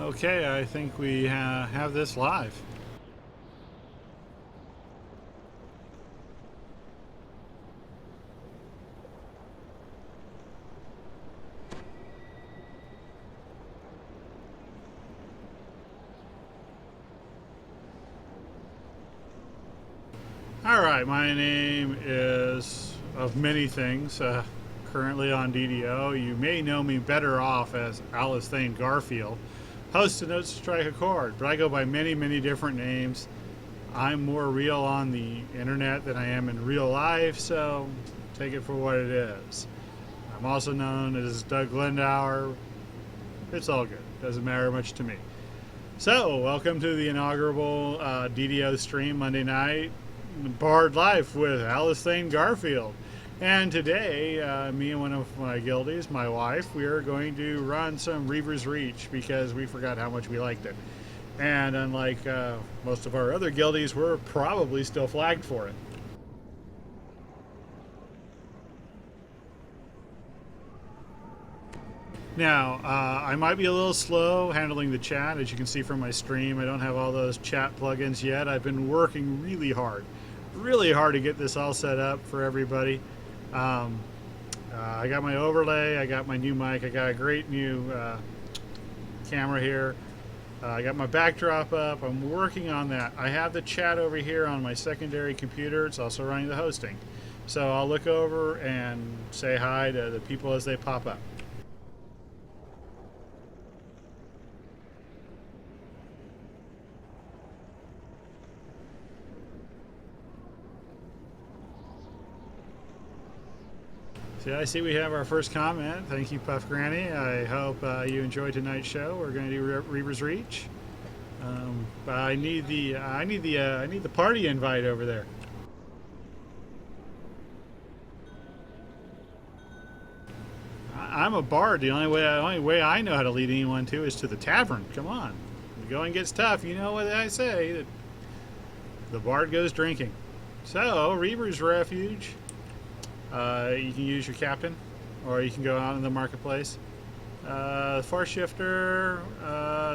Okay, I think we have this live. All right, my name is of many things. Currently on DDO, you may know me better off as Alice Thane Garfield, host of Notes to Strike a Chord, but I go by many, many different names. I'm more real on the internet than I am in real life, so take it for what it is. I'm also known as Doug Lindauer. It's all good. Doesn't matter much to me. So, welcome to the inaugural DDO stream Monday night, Bard Life with Alice Thane Garfield. And today, me and one of my guildies, my wife, we are going to run some Reaver's Reach because we forgot how much we liked it. And unlike most of our other guildies, we're probably still flagged for it. Now, I might be a little slow handling the chat. As you can see from my stream, I don't have all those chat plugins yet. I've been working really hard to get this all set up for everybody. I got my overlay, I got my new mic, I got a great new camera here. I got my backdrop up. I'm working on that. I have the chat over here on my secondary computer. It's also running the hosting. So I'll look over and say hi to the people as they pop up. See, I see we have our first comment. Thank you, Puff Granny. I hope you enjoyed tonight's show. We're going to do Reaver's Reach. I need the party invite over there. I'm a bard. The only way I know how to lead anyone to is to the tavern. Come on, the going gets tough. You know what I say? The bard goes drinking. So Reaver's Refuge. You can use your captain, or you can go out in the marketplace. Far Shifter.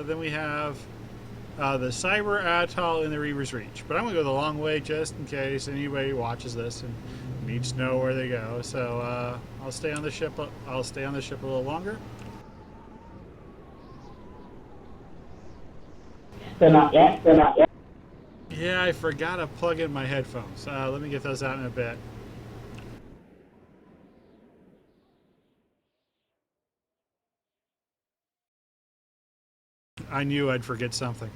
Then we have the Cyber Atoll in the Reaver's Reach. But I'm gonna go the long way just in case anybody watches this and needs to know where they go. So I'll stay on the ship. I'll stay on the ship a little longer. Still not yet. Yeah, I forgot to plug in my headphones. Let me get those out in a bit. I knew I'd forget something.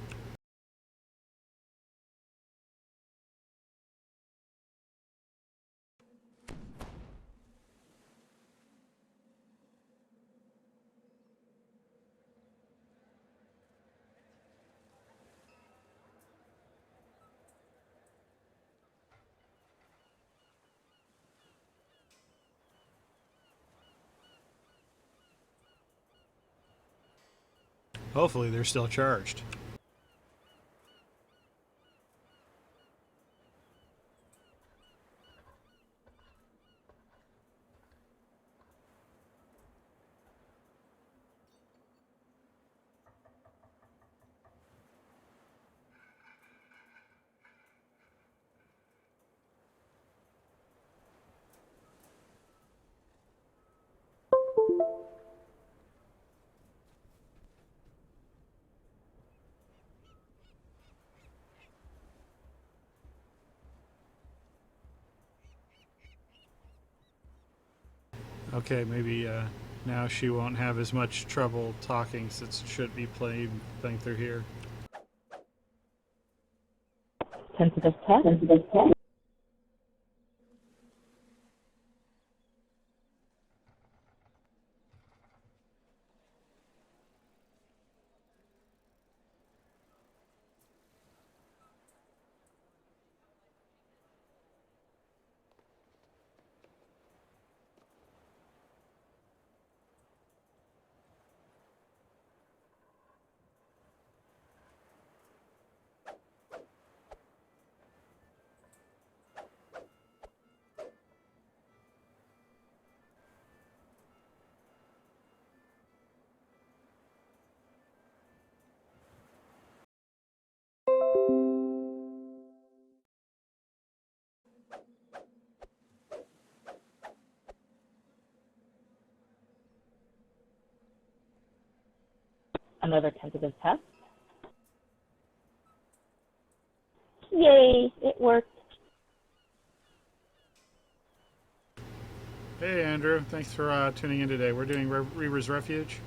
Hopefully they're still charged. Okay, maybe now she won't have as much trouble talking since it should be playing through here. Sensitive test. Another tentative test. Yay, it worked. Hey Andrew, thanks for tuning in today. We're doing Reaver's Refuge.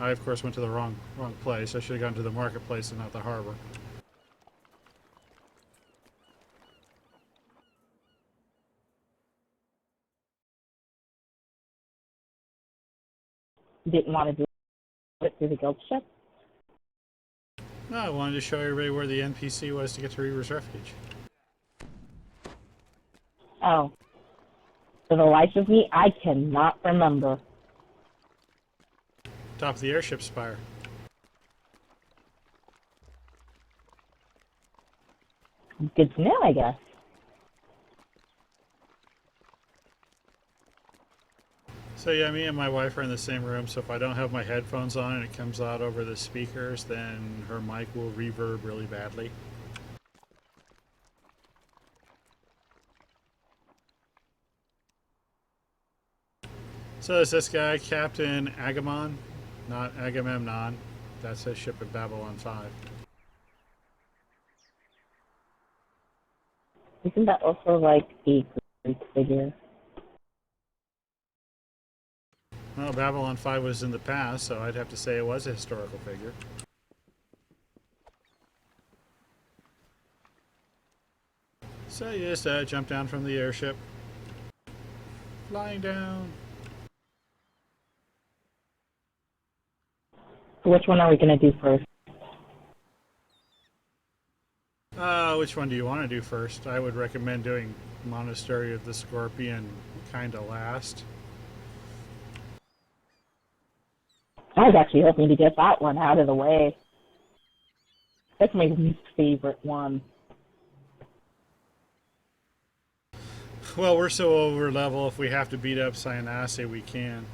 I of course went to the wrong place. I should have gone to the marketplace and not the harbor. Didn't want to do it through the guild ship. No, I wanted to show everybody where the NPC was to get to Reaver's Refuge. Oh. For the life of me, I cannot remember. Top of the airship spire. Good to know, I guess. So yeah, me and my wife are in the same room, so if I don't have my headphones on and it comes out over the speakers, then her mic will reverb really badly. So is this guy Captain Agamon, not Agamemnon. That's his ship at Babylon 5. Isn't that also like a Greek figure? Well, Babylon 5 was in the past, so I'd have to say it was a historical figure. So you just jump down from the airship. Flying down. So which one are we going to do first? Which one do you want to do first? I would recommend doing Monastery of the Scorpion kind of last. I was actually hoping to get that one out of the way. That's my least favorite one. Well, we're so over level, if we have to beat up Cyanase, we can.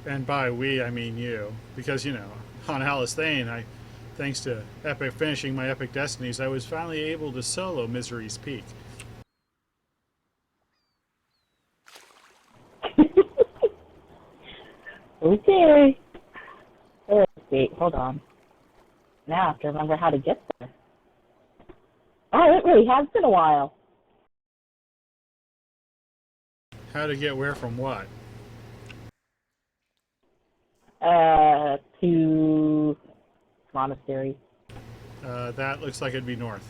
And by we, I mean you. Because, you know, on Alice Thane, thanks to finishing my Epic Destinies, I was finally able to solo Misery's Peak. Okay. Oh, wait, hold on. Now I have to remember how to get there. Oh, it really has been a while. How to get where from what? To Monastery. That looks like it'd be north.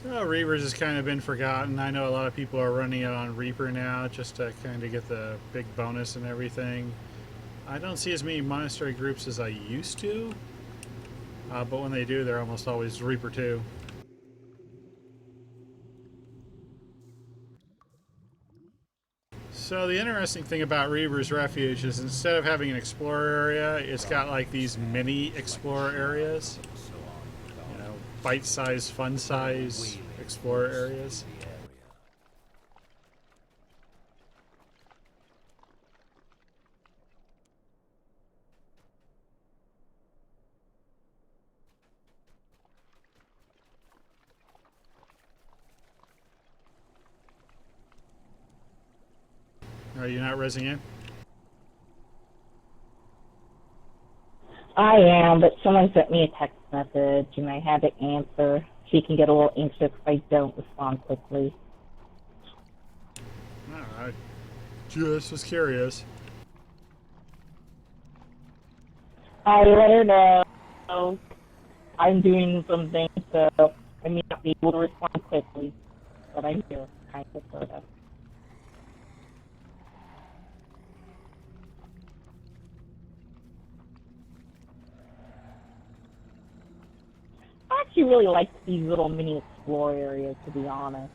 So Reapers has kind of been forgotten. I know a lot of people are running it on Reaper now just to kind of get the big bonus and everything. I don't see as many monastery groups as I used to, but when they do, they're almost always Reaper 2. So the interesting thing about Reaver's Refuge is instead of having an explorer area, it's got like these mini explorer areas. You know, bite-sized, fun-size explorer areas. Are you not resing in? I am, but someone sent me a text message and I had to answer. She can get a little anxious if I don't respond quickly. Alright. Just was curious. I let her know I'm doing something, so I may not be able to respond quickly, but I'm here, kind of, sort of. I actually really like these little mini explore areas, to be honest.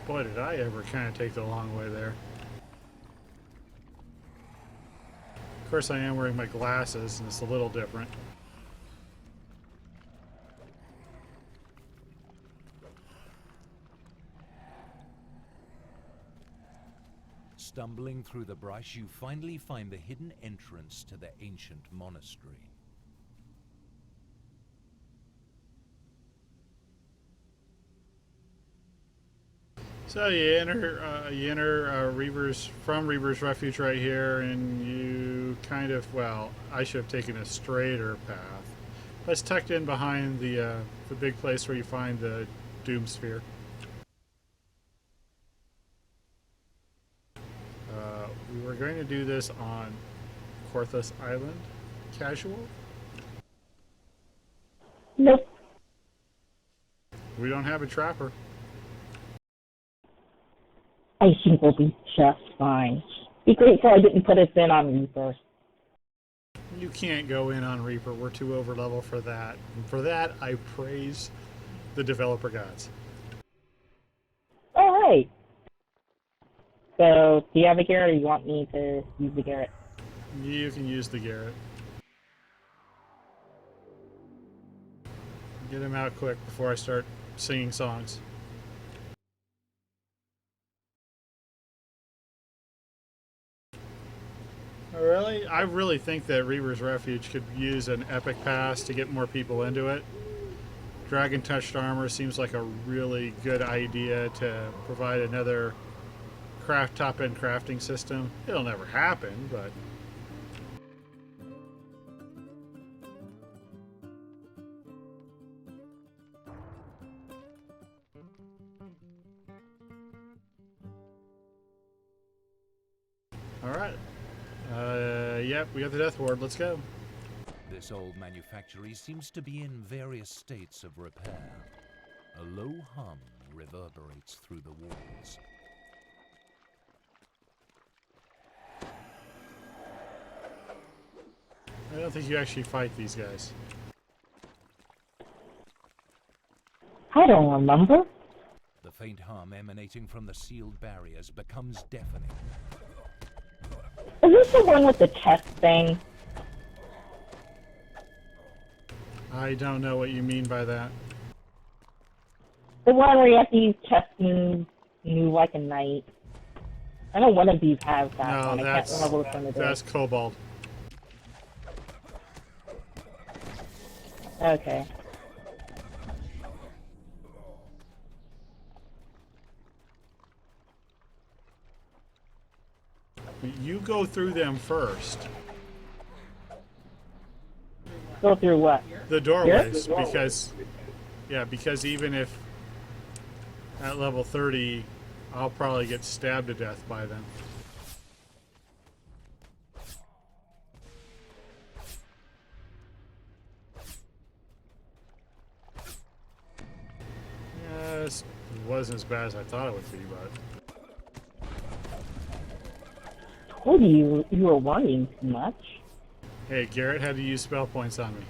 Boy, did I ever kind of take the long way there. Of course, I am wearing my glasses, and it's a little different. Stumbling through the brush, you finally find the hidden entrance to the ancient monastery. So you enter Reaver's Refuge right here, and you kind of, well, I should have taken a straighter path. But it's tucked in behind the big place where you find the Doom Sphere. We were going to do this on Korthos Island, casual. Nope. We don't have a trapper. I think we'll be just fine. Be grateful I didn't put us in on Reaper. You can't go in on Reaper. We're too over level for that. And for that, I praise the developer gods. All right. So, do you have a Garrett, or you want me to use the Garrett? You can use the Garrett. Get him out quick before I start singing songs. Oh, really? I really think that Reaver's Refuge could use an epic pass to get more people into it. Dragon Touched Armor seems like a really good idea to provide another top-end crafting system. It'll never happen, but... Alright. Yep, we got the Death Ward. Let's go. This old manufactory seems to be in various states of repair. A low hum reverberates through the walls. I don't think you actually fight these guys. I don't remember. The faint hum emanating from the sealed barriers becomes deafening. Is this the one with the chest thing? I don't know what you mean by that. The one where you have to use chest move like a knight. I know one of these has that No, one. I can't remember which one it that's is. Cobalt. Okay. You go through them first. Go through what? The doorways, Here? because even if at level 30, I'll probably get stabbed to death by them. Yes, it wasn't as bad as I thought it would be, but... Told you were worrying too much. Hey, Garrett had to use spell points on me.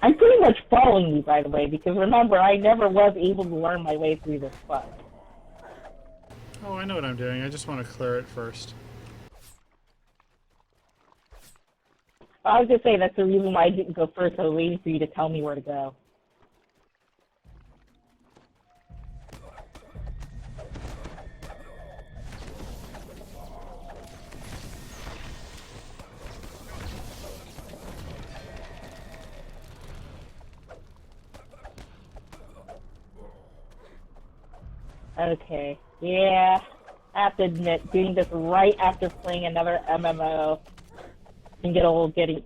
I'm pretty much following you, by the way, because remember, I never was able to learn my way through this fight. Oh, I know what I'm doing. I just want to clear it first. I was just saying that's the reason why I didn't go first. I was waiting for you to tell me where to go. Okay, yeah, I have to admit, doing this right after playing another MMO can get old getting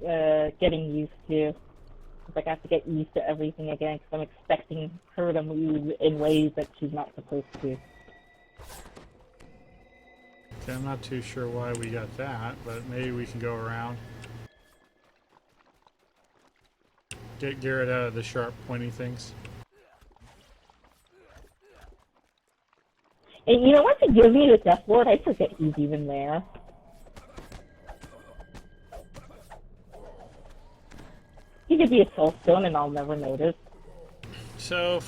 used to. It's like I have to get used to everything again because I'm expecting her to move in ways that she's not supposed to. Okay, I'm not too sure why we got that, but maybe we can go around. Get Garrett out of the sharp, pointy things. And you know what to give me the Death Lord? I forget he's even there. He could be a soulstone and I'll never notice. So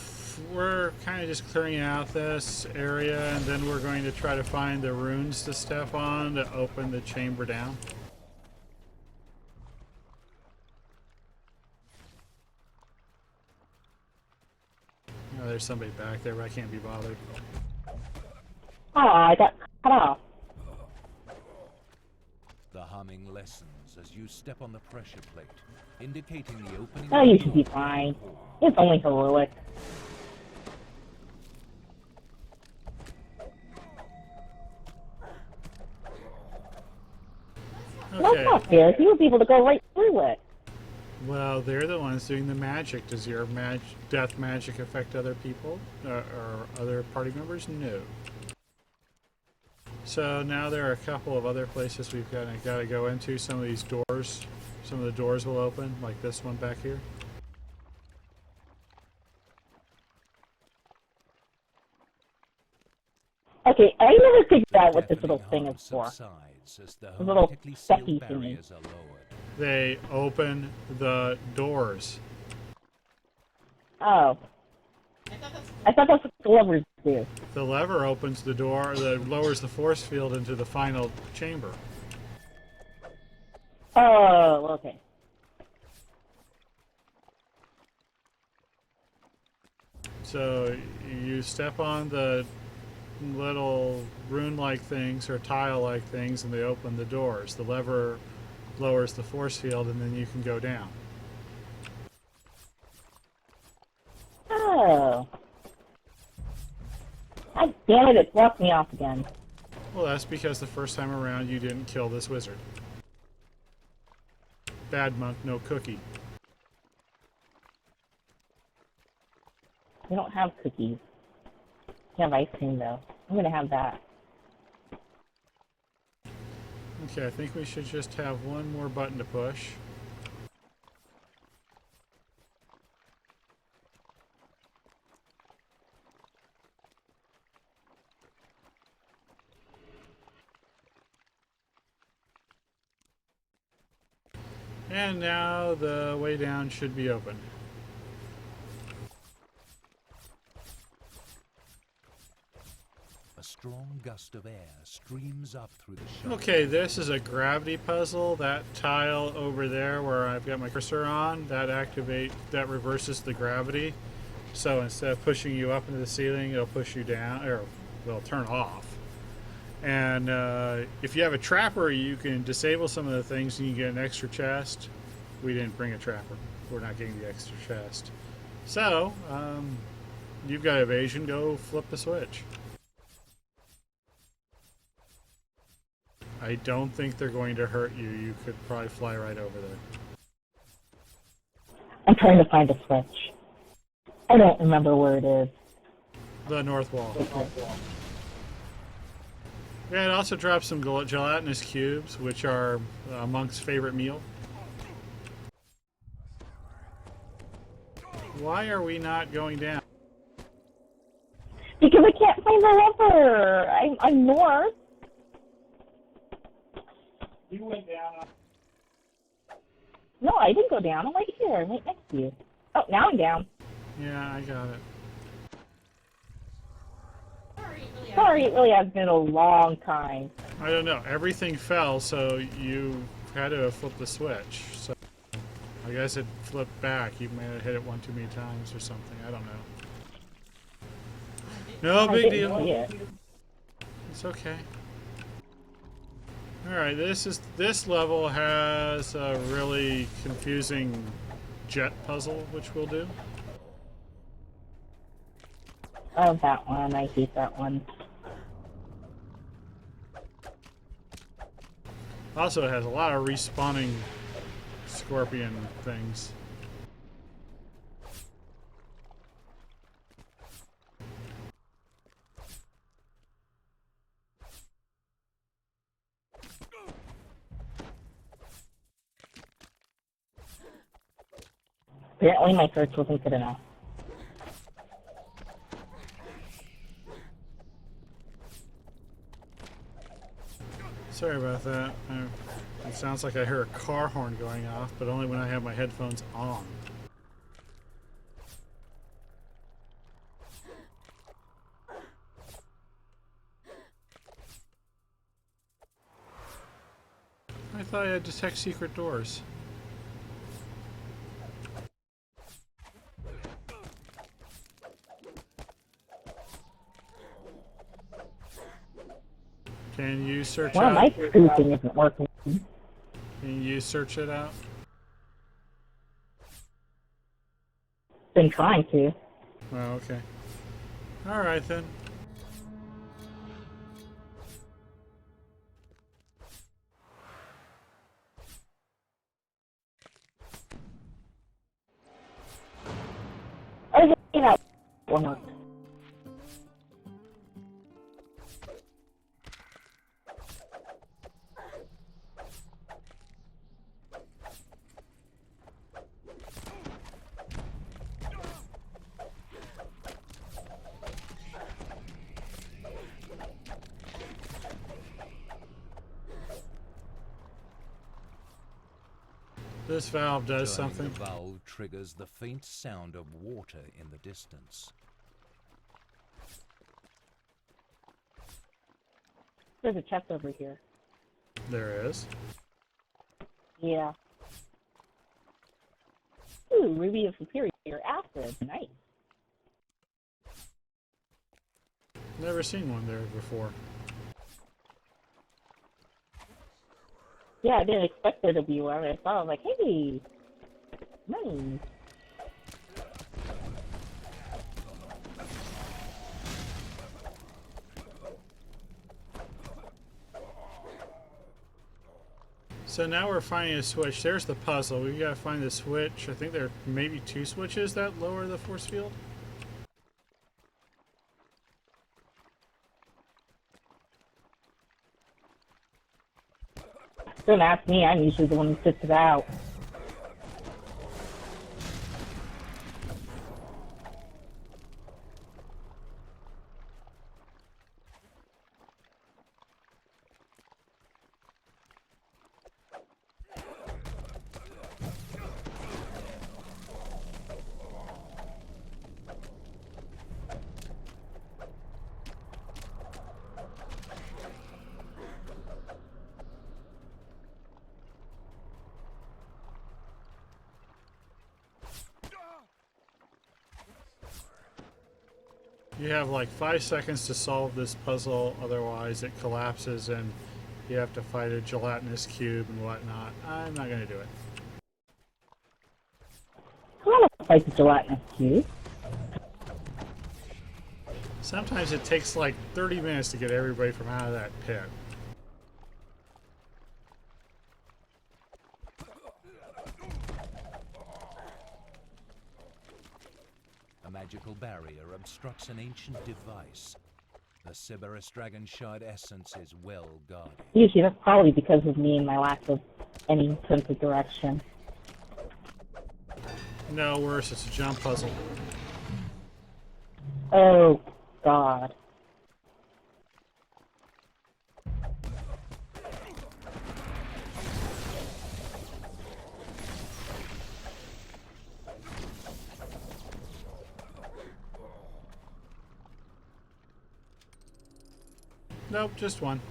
we're kind of just clearing out this area, and then we're going to try to find the runes to step on to open the chamber down. Oh, there's somebody back there, but I can't be bothered. I got cut off. The humming lessens as you step on the pressure plate, indicating the opening. Oh, you should be fine. It's only heroic. That's Okay. not fair. He was able to go right through it. Well, they're the ones doing the magic. Does your death magic affect other people or other party members? No. So now there are a couple of other places we've got to go into. Some of these doors, some of the doors will open, like this one back here. Okay, I never figured out what this little thing is for. As the A little hermetically steppy sealed thingy. barriers are lowered. They open the doors. Oh. I thought that's what the levers do. The lever opens the door that lowers the force field into the final chamber. Oh, okay. So you step on the little rune-like things or tile-like things and they open the doors. The lever lowers the force field and then you can go down. Oh. God damn it, it blocked me off again. Well, that's because the first time around you didn't kill this wizard. Bad monk, no cookie. We don't have cookies. We have ice cream, though. I'm gonna have that. Okay, I think we should just have one more button to push. And now the way down should be open. A strong gust of air streams up through the shaft. Okay, this is a gravity puzzle. That tile over there where I've got my cursor on, that reverses the gravity. So instead of pushing you up into the ceiling, it'll push you down, or it'll turn off. And if you have a trapper, you can disable some of the things and you get an extra chest. We didn't bring a trapper. We're not getting the extra chest. So, you've got evasion, go flip the switch. I don't think they're going to hurt you. You could probably fly right over there. I'm trying to find a switch. I don't remember where it is. The north wall. Yeah, it also drops some gelatinous cubes, which are a monk's favorite meal. Why are we not going down? Because I can't find the lever. I'm north. You went down. No, I didn't go down. I'm right here. I'm right next to you. Oh, now I'm down. Yeah, I got it. Sorry, it really has been a long time. I don't know. Everything fell, so you had to flip the switch. So I guess it flipped back. You may have hit it one too many times or something. I don't know. No I big didn't see deal. it. It's okay. Alright, this level has a really confusing jet puzzle, which we'll do. Oh, that one. I hate that one. Also, it has a lot of respawning scorpion things. Apparently my search wasn't good enough. Sorry about that. It sounds like I hear a car horn going off, but only when I have my headphones on. I thought I had detect secret doors. Can you search One of my out? spoofing isn't working. Can you search it out? Been trying to. Oh, okay. All right then. Oh, yeah, that one worked. This valve does Turning something. the valve triggers the faint sound of water in the distance. There's a chest over here. There is. Yeah. Ooh, Ruby of Superior Acid. Nice. Never seen one there before. Yeah, I didn't expect there to be one. I saw, I was like, hey, nice. So now we're finding a switch. There's the puzzle. We gotta find the switch. I think there are maybe 2 switches that lower the force field. Don't ask me, I'm usually the one who sits it out. You have like 5 seconds to solve this puzzle, otherwise it collapses and you have to fight a gelatinous cube and whatnot. I'm not gonna do it. I want to fight the gelatinous cube. Sometimes it takes like 30 minutes to get everybody from out of that pit. A magical barrier obstructs an ancient device. The Sybaris Dragon Shard essence is well guarded. Usually that's probably because of me and my lack of any sense of direction. No, worse, it's a jump puzzle. Oh, God. Nope, just one.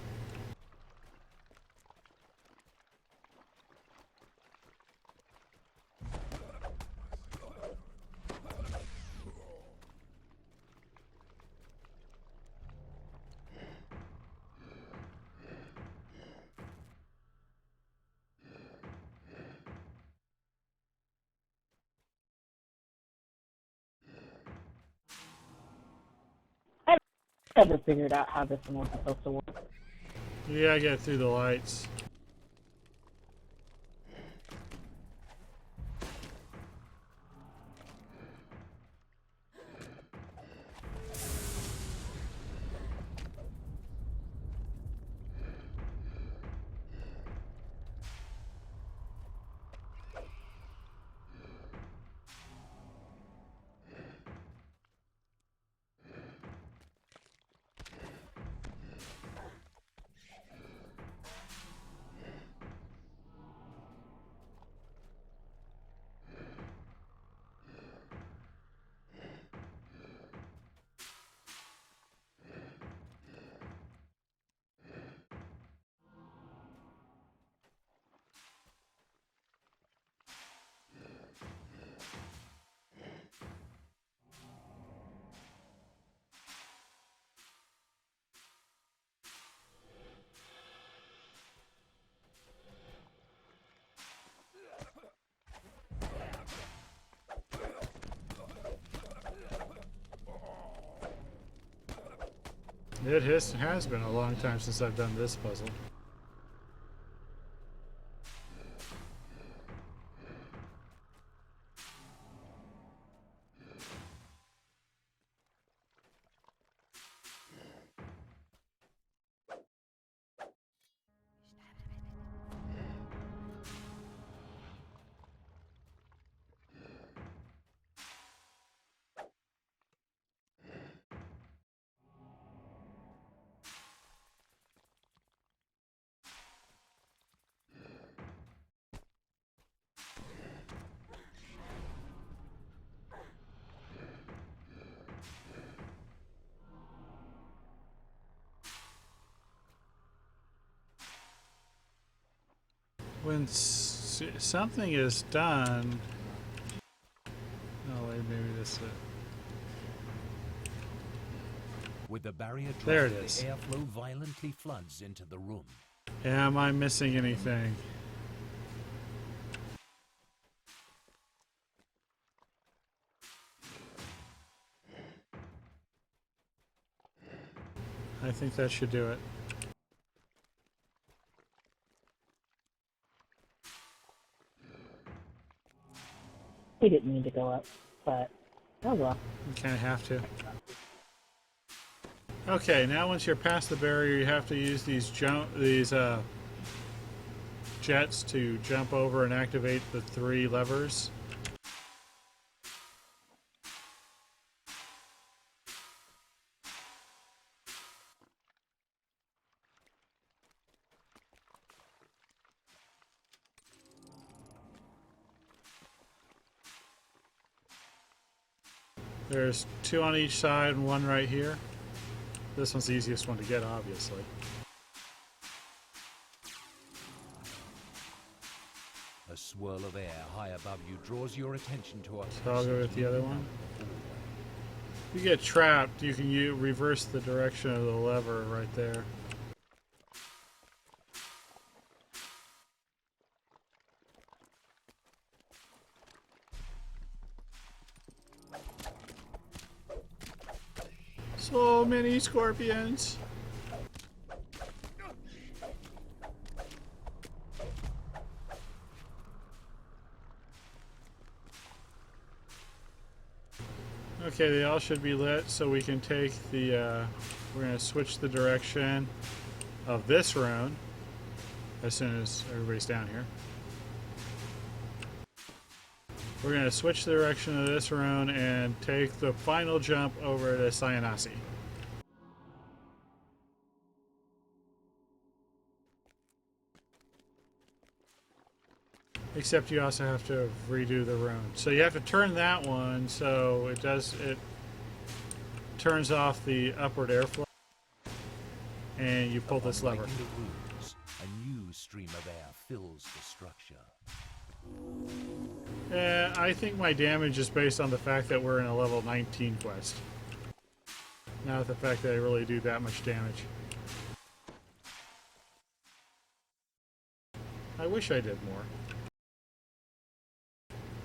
I never figured out how this one was supposed to work. You gotta get through the lights. Has been a long time since I've done this puzzle. When something is done... Oh, wait, maybe this is it. With the barrier There it dropped, is. the airflow violently floods into the room. Am I missing anything? I think that should do it. He didn't need to go up, but oh well. You kind of have to. Okay, now once you're past the barrier, you have to use these jets to jump over and activate the 3 levers. There's 2 on each side and 1 right here. This one's the easiest one to get, obviously. A swirl of air high above you draws your attention to a... So I'll go with the other one. If you get trapped, you can reverse the direction of the lever right there. So many scorpions. Okay, they all should be lit, so we can take the, we're going to switch the direction of this rune as soon as everybody's down here. We're going to switch the direction of this rune and take the final jump over to Cyanasi. Except you also have to redo the rune. So you have to turn that one so it turns off the upward airflow. And you pull this lever. Breaking the runes, a new stream of air fills the structure. I think my damage is based on the fact that we're in a level 19 quest. Not the fact that I really do that much damage. I wish I did more.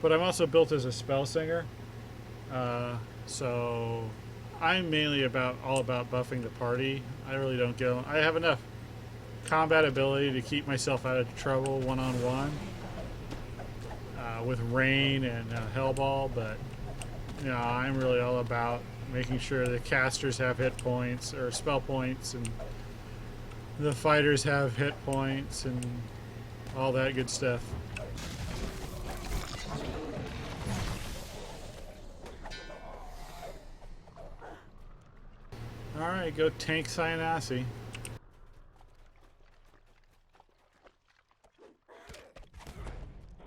But I'm also built as a spell singer. So I'm mainly all about buffing the party. I really don't go... I have enough combat ability to keep myself out of trouble one-on-one. With Rain and Hellball, but you know, I'm really all about making sure the casters have hit points or spell points and the fighters have hit points and all that good stuff. Alright, go tank Cyanasi.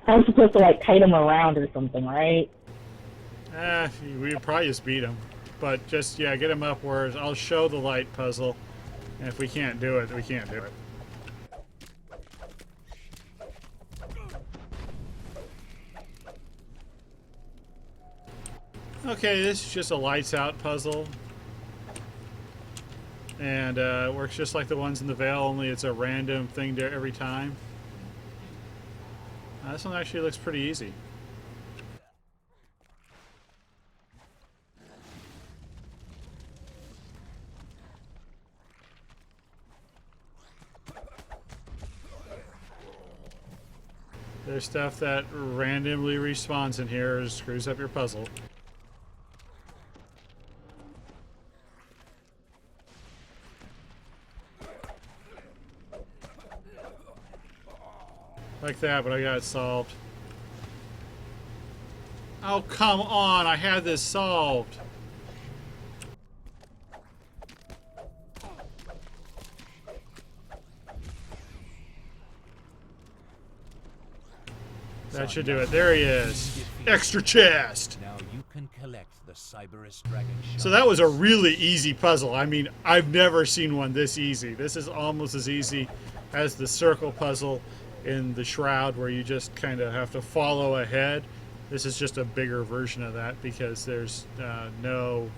I'm supposed to like kite him around or something, right? We probably just beat him. But just, yeah, get him upwards. I'll show the light puzzle. And if we can't do it, we can't do it. Okay, this is just a lights out puzzle. And it works just like the ones in the Veil, only it's a random thing there every time. This one actually looks pretty easy. There's stuff that randomly respawns in here and screws up your puzzle. Like that, but I got it solved. Oh, come on! I had this solved! That should do it. There he is. Extra chest! Now you can collect the Cyberus Dragon Shards. So that was a really easy puzzle. I mean, I've never seen one this easy. This is almost as easy as the circle puzzle in the Shroud, where you just kind of have to follow ahead. This is just a bigger version of that because there's no...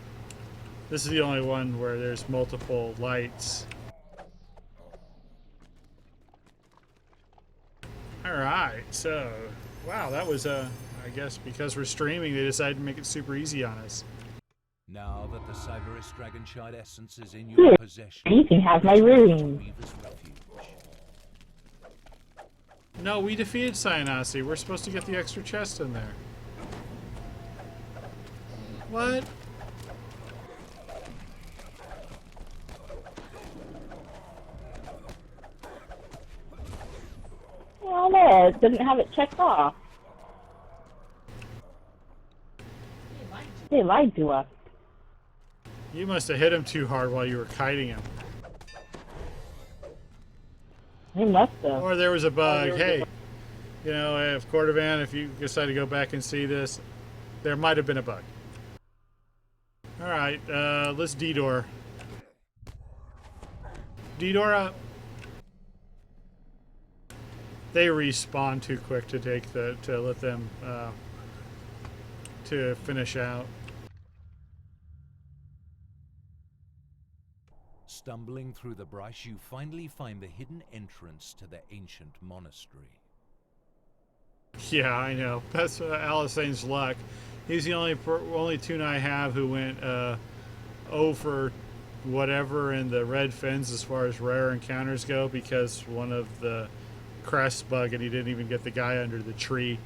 This is the only one where there's multiple lights. Alright, so... Wow, that was I guess because we're streaming, they decided to make it super easy on us. Now that the Cyberus Dragon Shard essence is in your possession, You can have my room. Weaver's Refuge. No, we defeated Cyanasi. We're supposed to get the extra chest in there. What? Oh no, it didn't have it checked off. They lied to us. You must have hit him too hard while you were kiting him. They must have. Or there was a bug. Hey, you know, if Cordovan, if you decide to go back and see this, there might have been a bug. Alright, let's D-door. D-door up. They respawn too quick to take the, to let them, to finish out. Stumbling through the brush, you finally find the hidden entrance to the ancient monastery. Yeah, I know. That's Alistain's luck. He's the only tune I have who went 0 for whatever in the red fins as far as rare encounters go because one of the crests bug and he didn't even get the guy under the tree.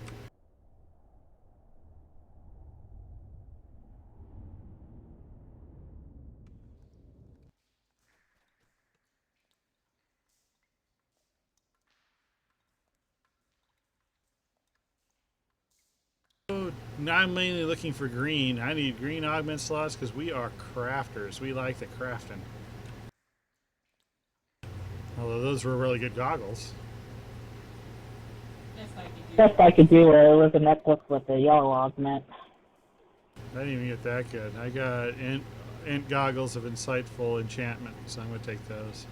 Now I'm mainly looking for green. I need green augment slots because we are crafters. We like the crafting. Although those were really good goggles. Best I could do was a necklace with a yellow augment. I didn't even get that good. I got int goggles of insightful enchantment, so I'm going to take those.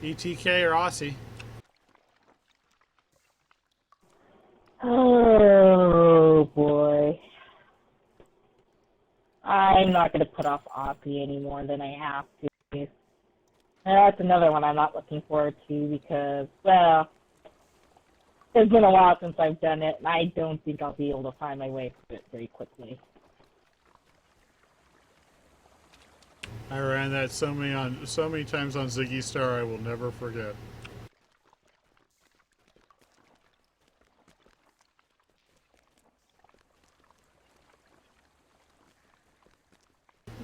ETK or Aussie? Oh boy. I'm not going to put off Aussie any more than I have to. That's another one I'm not looking forward to because, well, it's been a while since I've done it, and I don't think I'll be able to find my way through it very quickly. I ran that so many times on Ziggy Star I will never forget.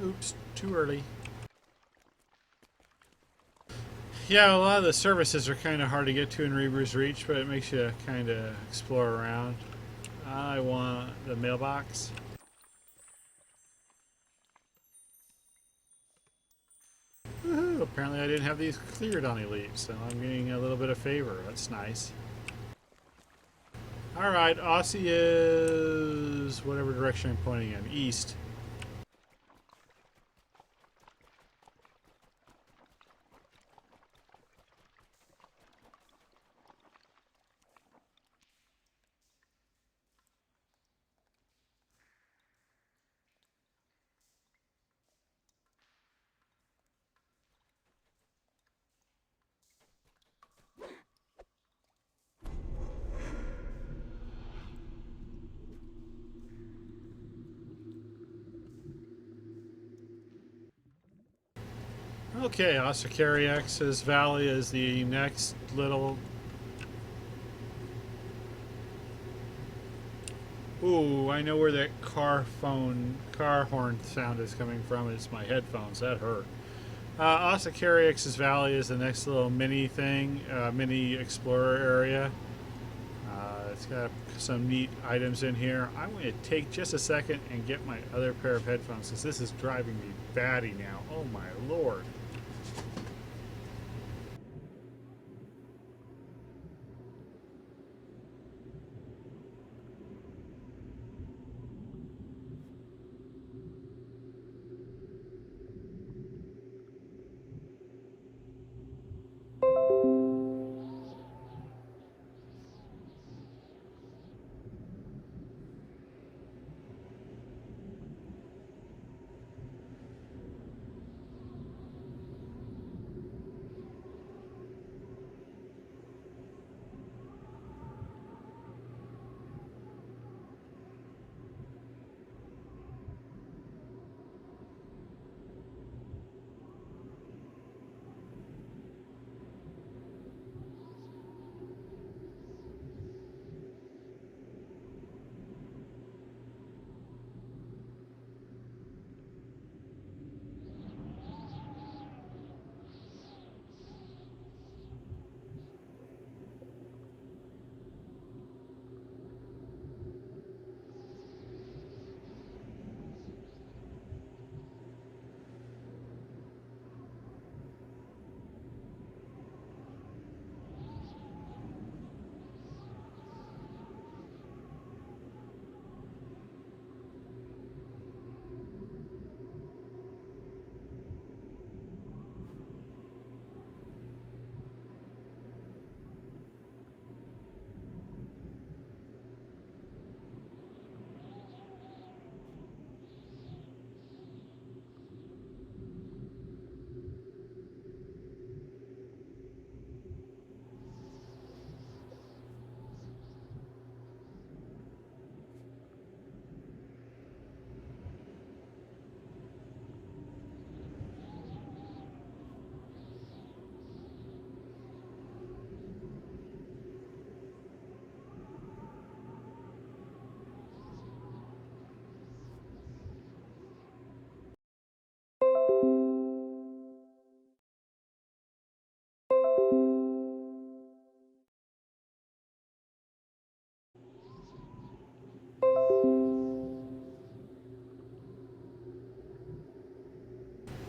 Oops, too early. Yeah, a lot of the services are kind of hard to get to in Reaper's Reach, but it makes you kind of explore around. I want the mailbox. Woohoo! Apparently I didn't have these cleared on Elite, so I'm getting a little bit of favor. That's nice. Alright, Aussie is whatever direction I'm pointing in. East. Okay, Osicariex's Valley is the next little... Ooh, I know where that car horn sound is coming from. It's my headphones. That hurt. Osicariex's Valley is the next little mini thing, mini explorer area. It's got some neat items in here. I'm going to take just a second and get my other pair of headphones because this is driving me batty now. Oh my lord.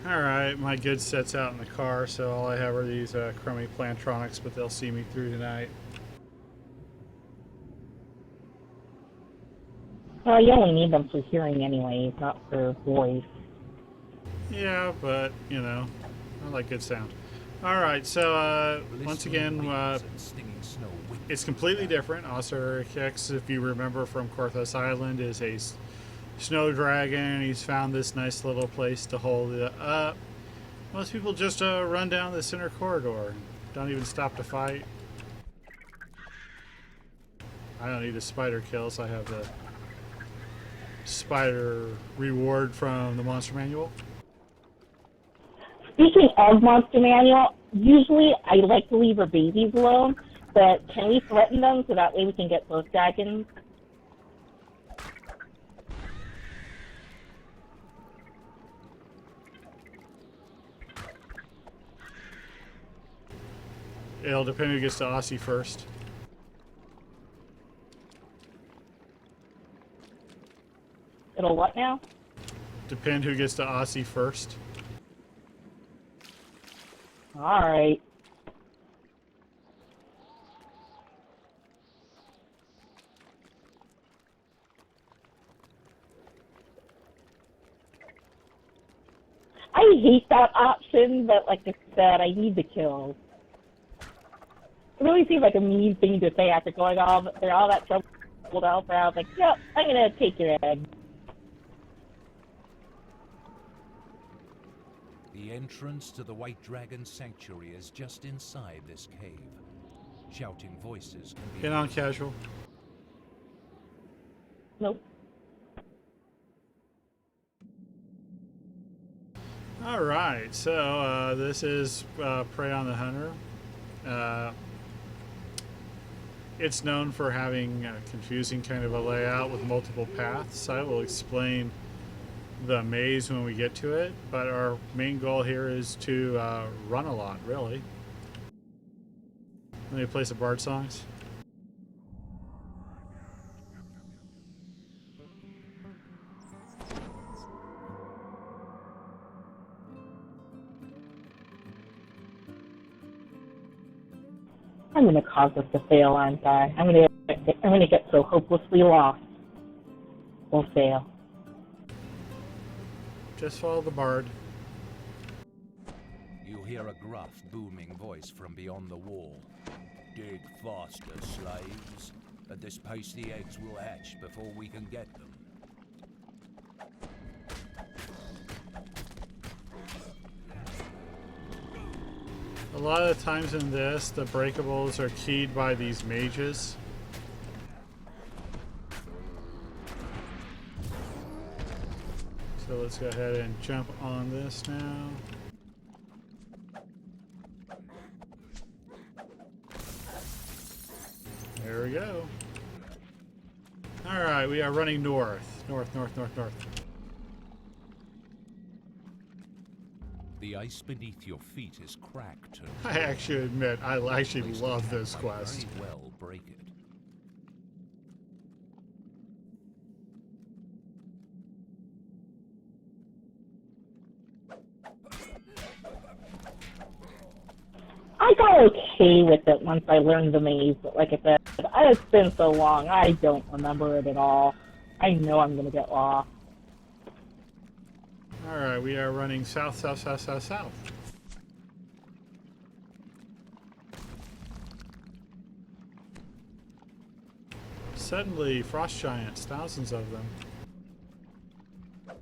Alright, my goods set's out in the car, so all I have are these crummy Plantronics, but they'll see me through tonight. Well, you only need them for hearing anyways, not for voice. Yeah, but, you know, I like good sound. Alright, so once again, it's completely different. Osirikex, if you remember from Korthos Island, is a snow dragon. He's found this nice little place to hold it up. Most people just run down the center corridor and don't even stop to fight. I don't need a spider kill, so I have the spider reward from the monster manual. Speaking of Monster Manual, usually I like to leave our babies alone, but can we threaten them so that way we can get both dragons? It'll depend who gets to Aussie first. It'll what now? Depend who gets to Aussie first. Alright. I hate that option, but like I said, I need the kills. It really seems like a mean thing to say after going all through all that trouble to help her out. Like, yep, I'm gonna take your egg. The entrance to the White Dragon Sanctuary is just inside this cave. Shouting voices can be Get on, casual. Nope. All right, so this is Prey on the Hunter. It's known for having a confusing kind of a layout with multiple paths. I will explain the maze when we get to it, but our main goal here is to run a lot, really. Let me play some Bard songs. I'm gonna cause us to fail, aren't I? I'm gonna get so hopelessly lost. We'll fail. Just follow the Bard. You hear a gruff, booming voice from beyond the wall. Dig faster, slaves. At this pace, the eggs will hatch before we can get them. A lot of the times in this, the breakables are keyed by these mages. So let's go ahead and jump on this now. There we go. Alright, we are running north. North, north, north, north. The ice beneath your feet is cracked. I actually admit, I actually love this quest. Very well break it. I got okay with it once I learned the maze, but like I said, it's been so long, I don't remember it at all. I know I'm gonna get lost. Alright, we are running south, south, south, south, south. Suddenly, frost giants, thousands of them.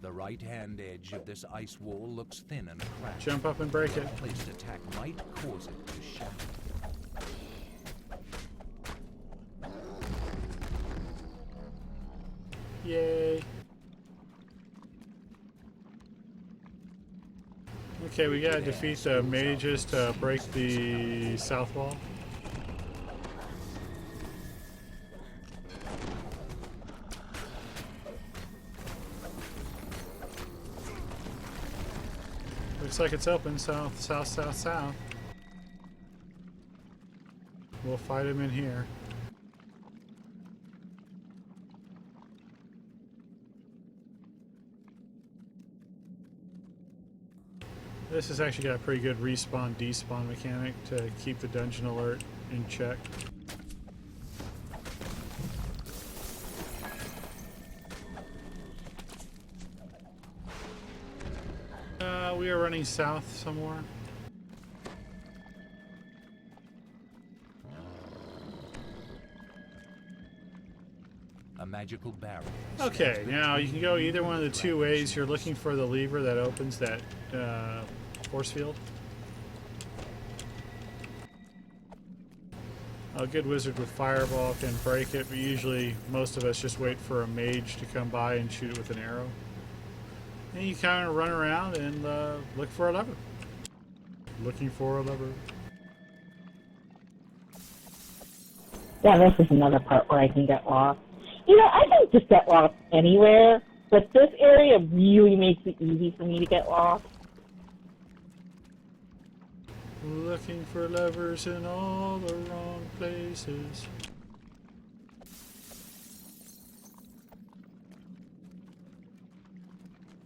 The right-hand edge of this ice wall looks thin and cracked. Jump up and break it. A placed attack might cause it to shatter. Yay. Okay, we gotta defeat the mages to break the south wall. Looks like it's open. South, south, south, south. We'll fight him in here. This has actually got a pretty good respawn despawn mechanic to keep the dungeon alert in check. We are running south somewhere. A magical barrier. Okay, now you can go either one of the two ways. You're looking for the lever that opens that force field. A good wizard with fireball can break it, but usually most of us just wait for a mage to come by and shoot it with an arrow. And you kind of run around and look for a lever. Looking for a lever. Yeah, this is another part where I can get lost. You know, I can just get lost anywhere, but this area really makes it easy for me to get lost. Looking for levers in all the wrong places.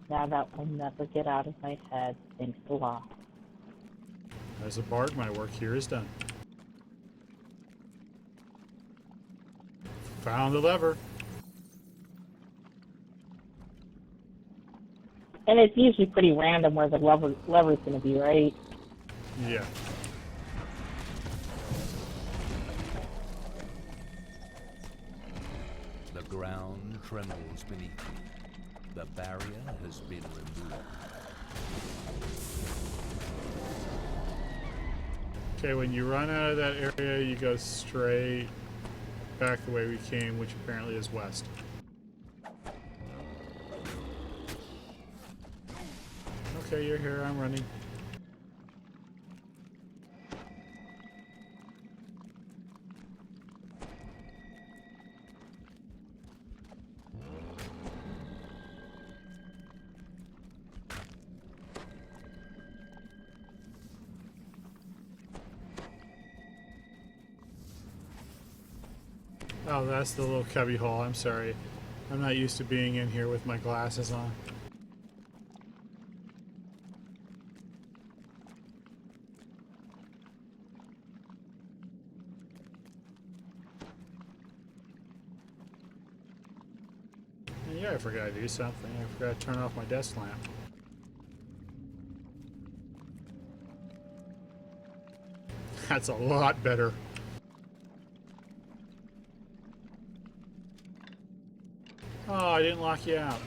Now that will never get out of my head. Thanks a lot. As a bard, my work here is done. Found the lever. And it's usually pretty random where the lever's going to be, right? Yeah. The ground trembles beneath you. The barrier has been removed. Okay, when you run out of that area, you go straight back the way we came, which apparently is west. Okay, you're here. I'm running. Oh, that's the little cubby hole. I'm sorry. I'm not used to being in here with my glasses on. Yeah, I forgot to do something. I forgot to turn off my desk lamp. That's a lot better. Oh, I didn't lock you out.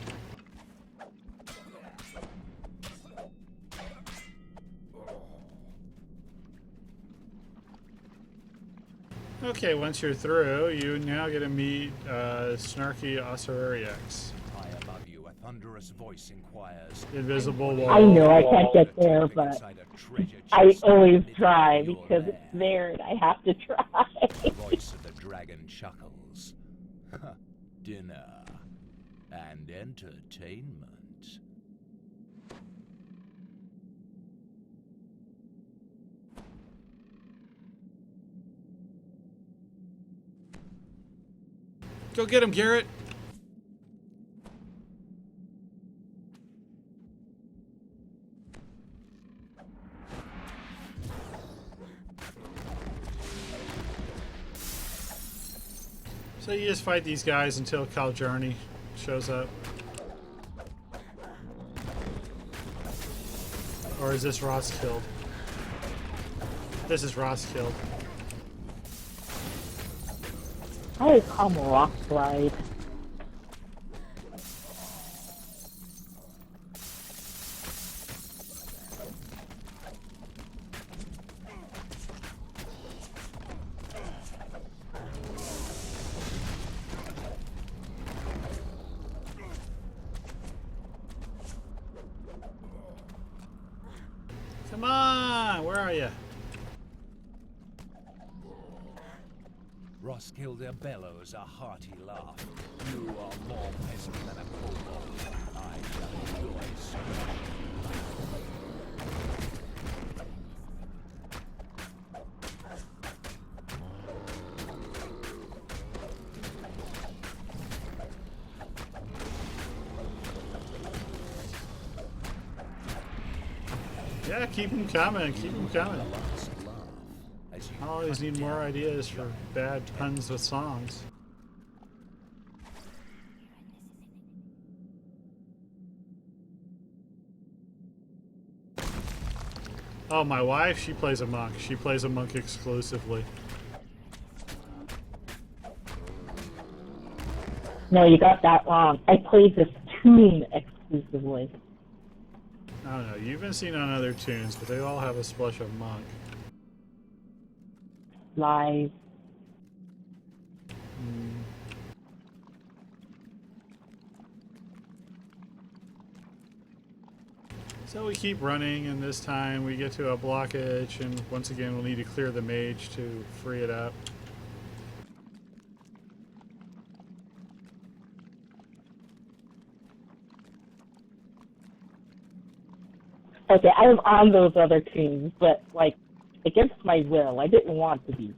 Okay, once you're through, you now get to meet Snarky Osirariax. High above you, a thunderous voice inquires. Invisible wall. I know I can't get there, but I always try because it's there and I have to try. The voice of the dragon chuckles. Dinner and entertainment. Go get him, Garrett. So you just fight these guys until Caljarni shows up. Or is this Ross killed? This is Ross killed. I come rock slide. Come on, where are you? Roskilde bellows a hearty laugh. You are more peasant than a kobold. I shall enjoy so much. Yeah, keep them coming, keep them coming. Last laugh as you I always need more ideas for bad puns with songs. Oh, my wife, she plays a monk. She plays a monk exclusively. No, you got that wrong. I played this tune exclusively. I don't know, you've been seen on other tunes, but they all have a splash of monk. Live. So we keep running, and this time we get to a blockage, and once again we'll need to clear the mage to free it up. Okay, I was on those other teams, but, like, against my will. I didn't want to be.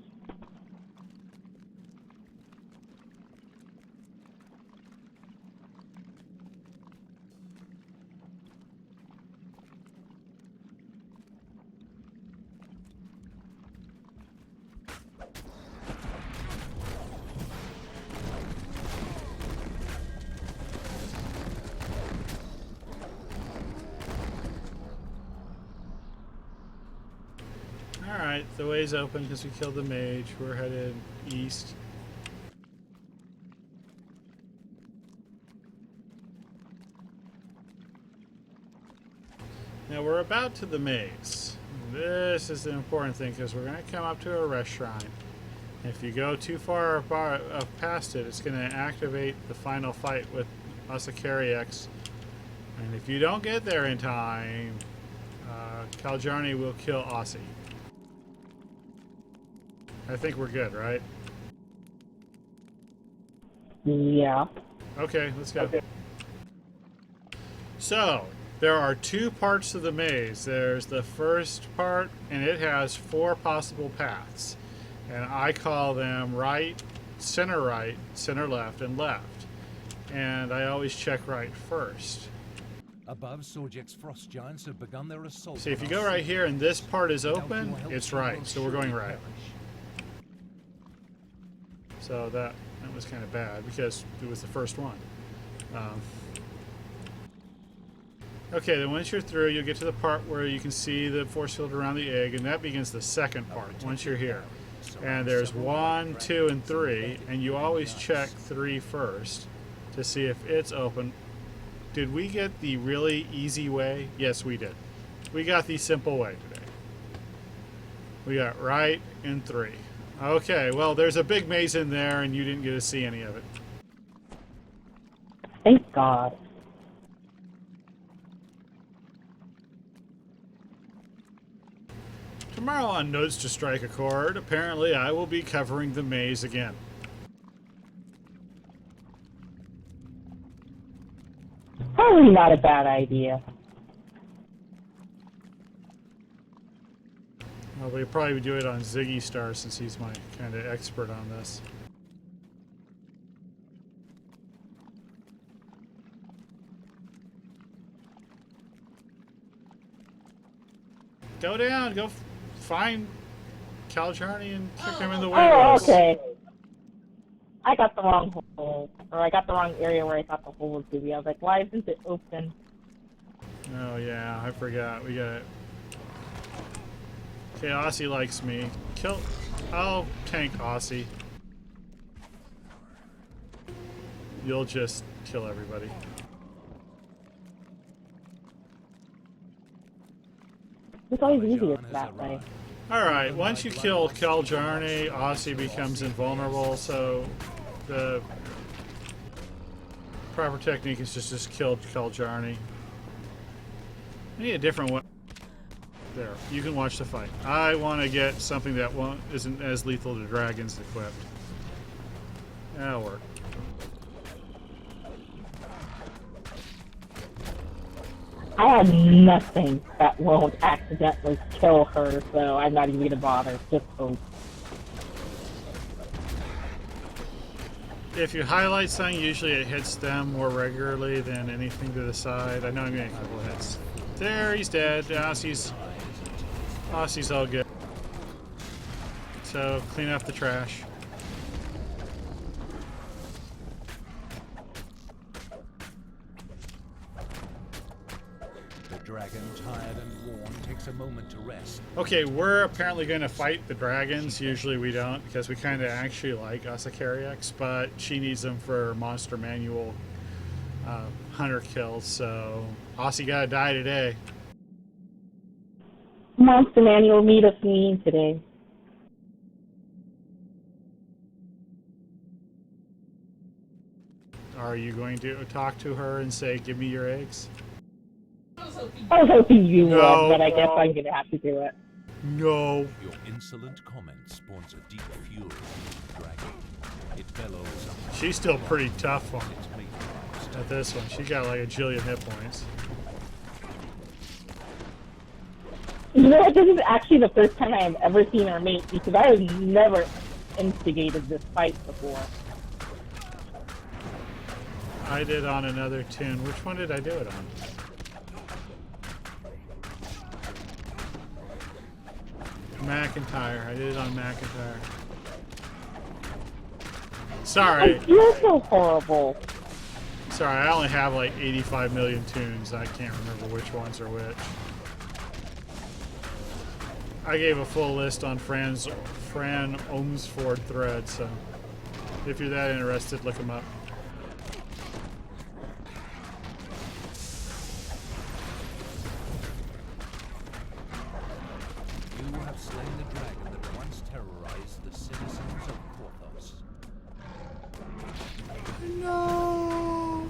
Alright, the way's open because we killed the mage. We're headed east. Now we're about to the maze. This is the important thing because we're going to come up to a rest shrine. If you go too far past it, it's going to activate the final fight with Osirariax And if you don't get there in time, Kaljarni will kill Aussie. I think we're good, right? Yeah. Okay, let's go. So, there are two parts of the maze. There's the first part, and it has 4 possible paths. And I call them right, center left, and left. And I always check right first. Above, Sorjek's frost giants have begun their assault. See, if on you go us. right here and this part is Without open, your help, it's we will right. So we're going surely right. perish. So that was kind of bad because it was the first one. Okay, then once you're through, you'll get to the part where you can see the force field around the egg, and that begins the second part once you're here. And there's 1, 2, and 3, and you always check 3 first to see if it's open. Did we get the really easy way? Yes, we did. We got the simple way today. We got right and 3. Okay, well, there's a big maze in there, and you didn't get to see any of it. Thank God. Tomorrow on Notes to Strike a Chord, apparently I will be covering the maze again. Probably not a bad idea. Well, we'll probably do it on Ziggy Star since he's my kind of expert on this. Go down, go find Kaljarni and kick him in the Oh, windows. okay. I got the wrong hole. Or I got the wrong area where I thought the hole was going to be. I was like, why isn't it open? Oh yeah, I forgot. We got it. Okay, Aussie likes me. Kill. I'll tank Aussie. You'll just kill everybody. It's always easier John has that way. arrived. Alright, once you kill Kaljarni, Aussie becomes invulnerable, so the proper technique is just kill Kaljarni. I need a different one. There, you can watch the fight. I want to get something that isn't as lethal to dragons equipped. That'll work. I have nothing that won't accidentally kill her, so I'm not even going to bother. Just hope. If you highlight something, usually it hits them more regularly than anything to the side. I know I'm getting a couple hits. There, he's dead. Aussie's all good. So, clean up the trash. The dragon, tired and worn, takes a moment to rest. Okay, we're apparently going to fight the dragons. Usually we don't, because we kind of actually like Asakariax, but she needs them for monster manual hunter kills, so Aussie gotta die today. Monster Manual meet us mean today. Are you going to talk to her and say, give me your eggs? I was hoping you No. would, but I guess I'm going to have to do it. No. Your insolent comment spawns a deep fury in the dragon. It bellows up. She's still pretty tough on Its mate cries at this one. She got like a jillion hit points. You know what? This is actually the first time I have ever seen her mate, because I have never instigated this fight before. I did on another tune. Which one did I do it on? McIntyre. I did it on McIntyre. Sorry. I feel so horrible. Sorry, I only have like 85 million tunes. I can't remember which ones are which. I gave a full list on Fran Omsford thread, so if you're that interested, look him up. You have slain the dragon that once terrorized the citizens of Porthos. No.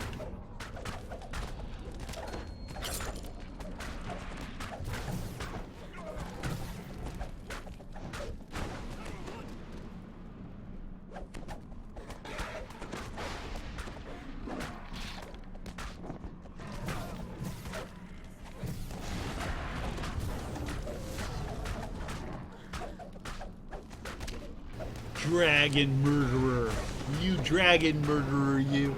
dragon murderer. You dragon murderer, you.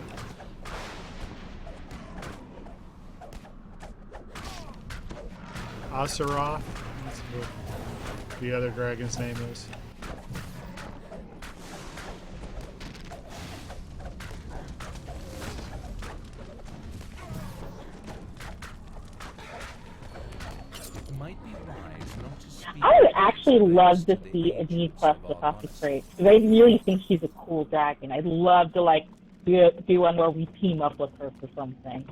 Asaroth? That's what the other dragon's name is. It might be wise not to speak. I would actually love to see a new quest with Osprey because I really think she's a cool dragon. I'd love to like do one where we team up with her for something.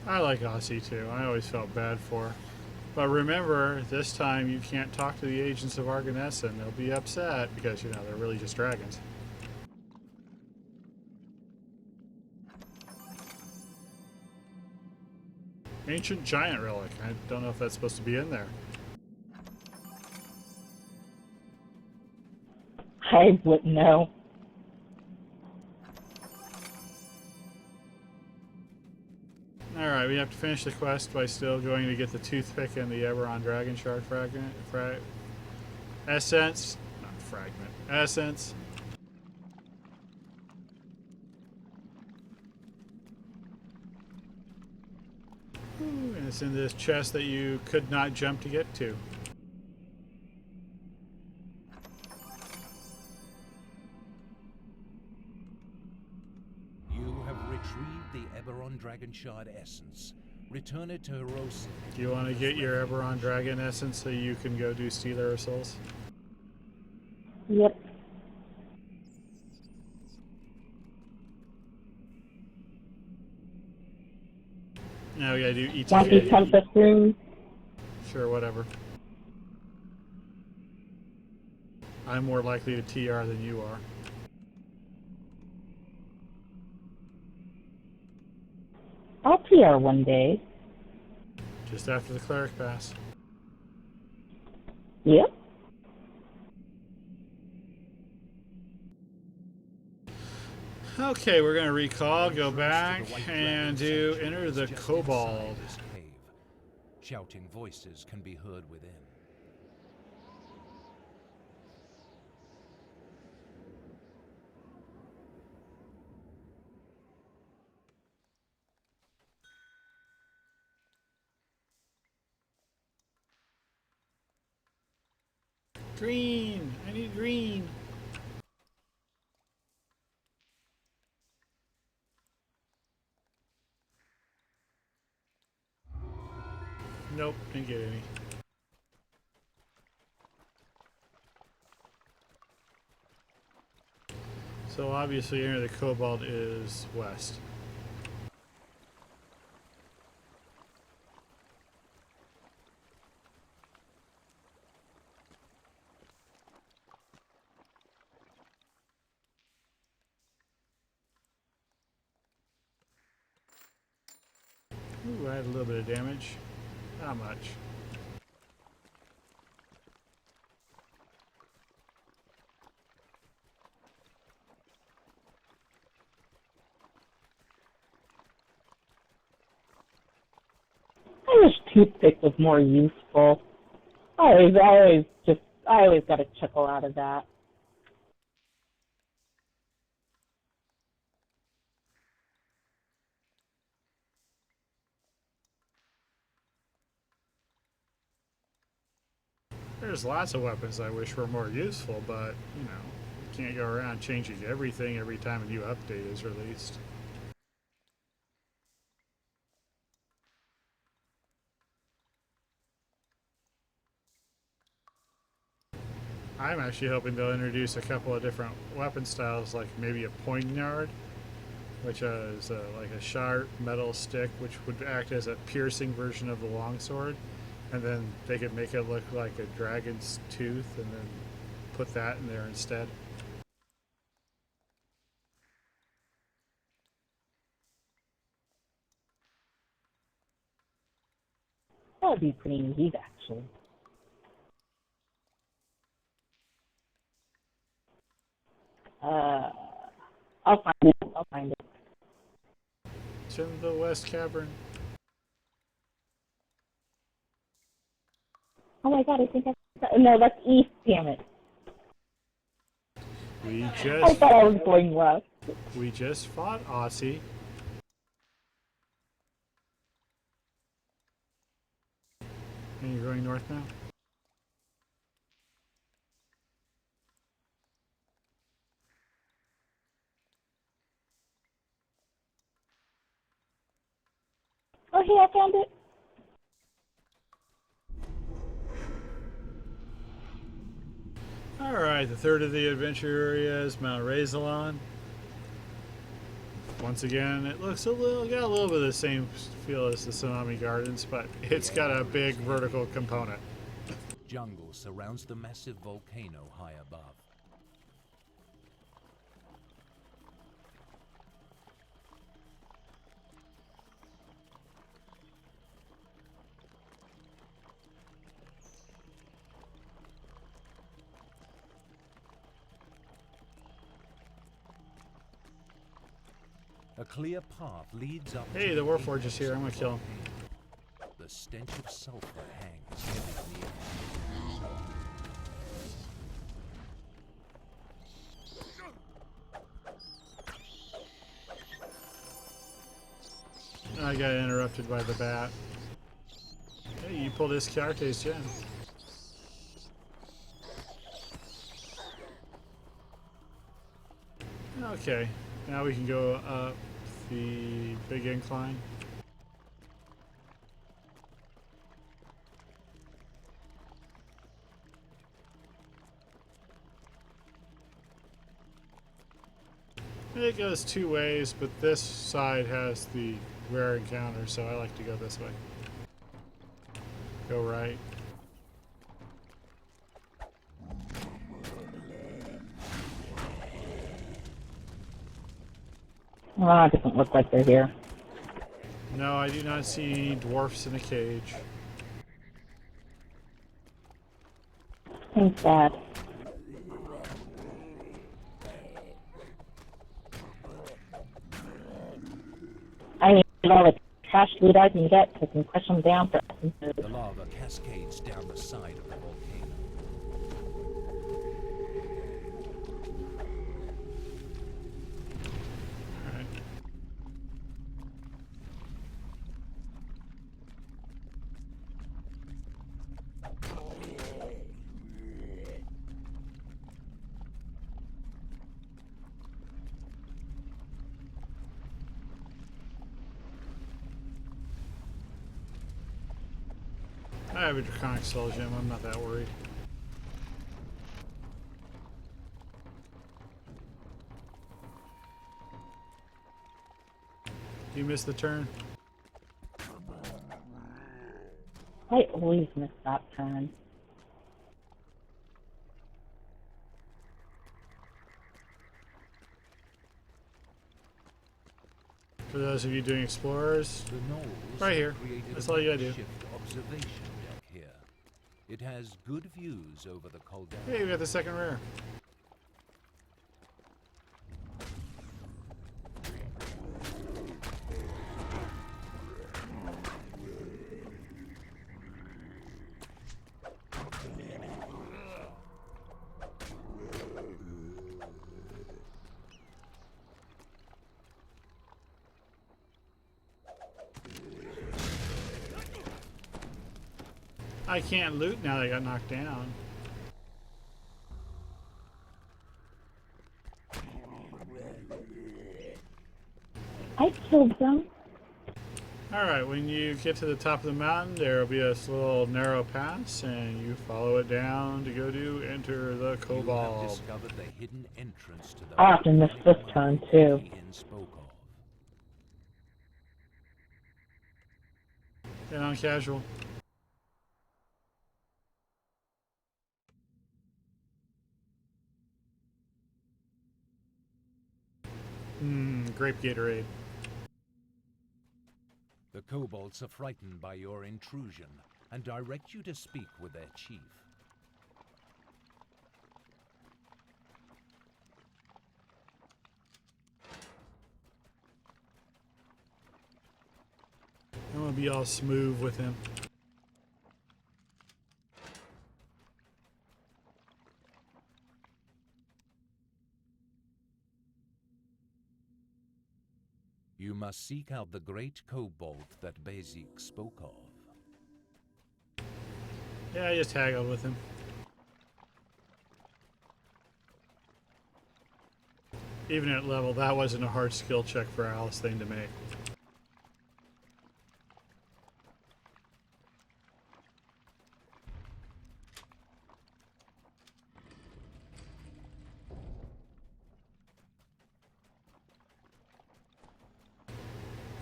I like Aussie too. I always felt bad for her. But remember, this time you can't talk to the agents of Arganessen. They'll be upset because, you know, they're really just dragons. Ancient giant relic. I don't know if that's supposed to be in there. I wouldn't know. Alright, we have to finish the quest by still going to get the toothpick and the Eberron Dragon Shard essence. Not fragment. Essence. Ooh, and it's in this chest that you could not jump to get to. You have retrieved the Eberron Dragon Shard essence. Return it to Hiroshi. Do you want to get your Eberron Dragon essence so you can go do Stealer of Souls? Yep. Now we gotta do each. Want these compass rooms? Sure, whatever. I'm more likely to TR than you are. I'll PR one day. Just after the cleric pass. Yep. Okay, we're gonna recall, go back, and do enter the Kobold. Shouting voices can be heard within. Green! I need green! Nope, didn't get any. So obviously enter the Kobold is west. Ooh, I had a little bit of damage. Not much. I wish toothpick was more useful. I always got a chuckle out of that. There's lots of weapons I wish were more useful, but, you know, you can't go around changing everything every time a new update is released. I'm actually hoping they'll introduce a couple of different weapon styles, like maybe a poignard, which is like a sharp metal stick, which would act as a piercing version of the longsword, and then they could make it look like a dragon's tooth, and then put that in there instead. That would be pretty neat, actually. I'll find it. I'll find it. It's in the West Cavern. Oh my god, I think no, that's east, damn it. We I just thought I was going left. fought Aussie. And you're going north now? Oh, hey, I found it. Alright, the third of the adventure area is Mount Razalon. Once again, it looks got a little bit of the same feel as the Tsunami Gardens, but it's got a big vertical component. Jungle surrounds the massive volcano high above. A clear path leads up. Hey, to the Warforged is here. I'm gonna kill him. The stench of sulfur hangs heavy in the air. I got interrupted by the bat. Hey, you pulled this Cartes gem. Okay, now we can go up the big incline. It goes two ways, but this side has the rare encounter, so I like to go this way. Go right. Oh, it doesn't look like they're here. No, I do not see any dwarfs in a cage. Seems bad. I need all the trash loot I can get so I can crush them down for essences. The lava cascades down the side of the volcano. Alright. I have a Draconic Soul Gem, I'm not that worried. You missed the turn? I always miss that turn. For those of you doing Explorers, The knolls right here. created That's a all you gotta do. makeshift observation deck here. It has good views over the caldera. Hey, we got the second rare. I can't loot now that I got knocked down. I killed them. Alright, when you get to the top of the mountain, there will be this little narrow pass, and you follow it down to go to enter the You have Cobalt. discovered the hidden entrance to the I often miss this turn, too. Ian spoke of. And on casual. Grape Gatorade. The kobolds are frightened by your intrusion and direct you to speak with their chief. I'm gonna be all smooth with him. You must seek out the great kobold that Bezik spoke of. Yeah, I just haggled with him. Even at level, that wasn't a hard skill check for Alice thing to make.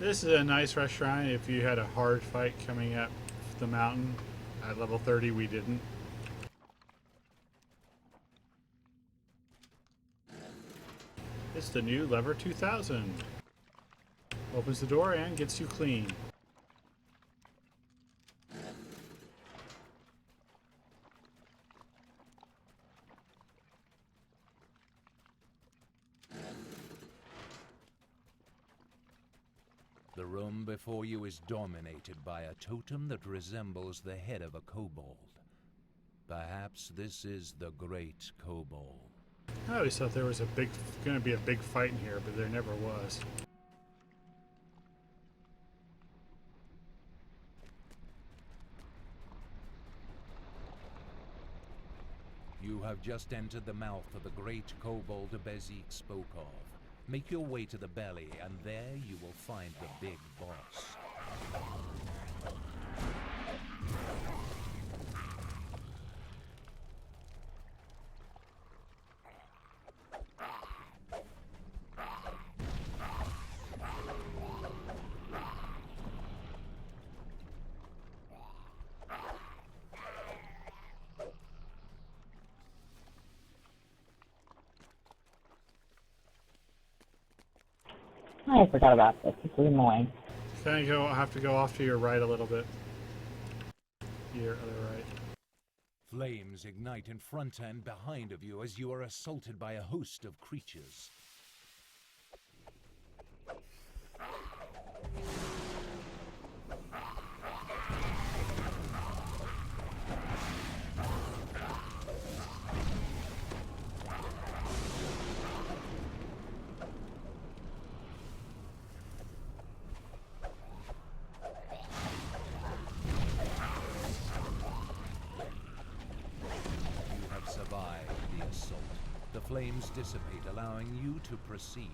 This is a nice restaurant if you had a hard fight coming up the mountain. At level 30 we didn't. It's the new Lever 2000. Opens the door and gets you clean. The room before you is dominated by a totem that resembles the head of a kobold. Perhaps this is the great kobold. I always thought there was going to be a big fight in here, but there never was. You have just entered the mouth of the great kobold Bezik spoke of. Make your way to the belly, and there you will find the big boss. I forgot about this. It's really annoying. Have to go off to your right a little bit. Your other right. Flames ignite in front and behind of you as you are assaulted by a host of creatures. The flames dissipate, allowing you to proceed.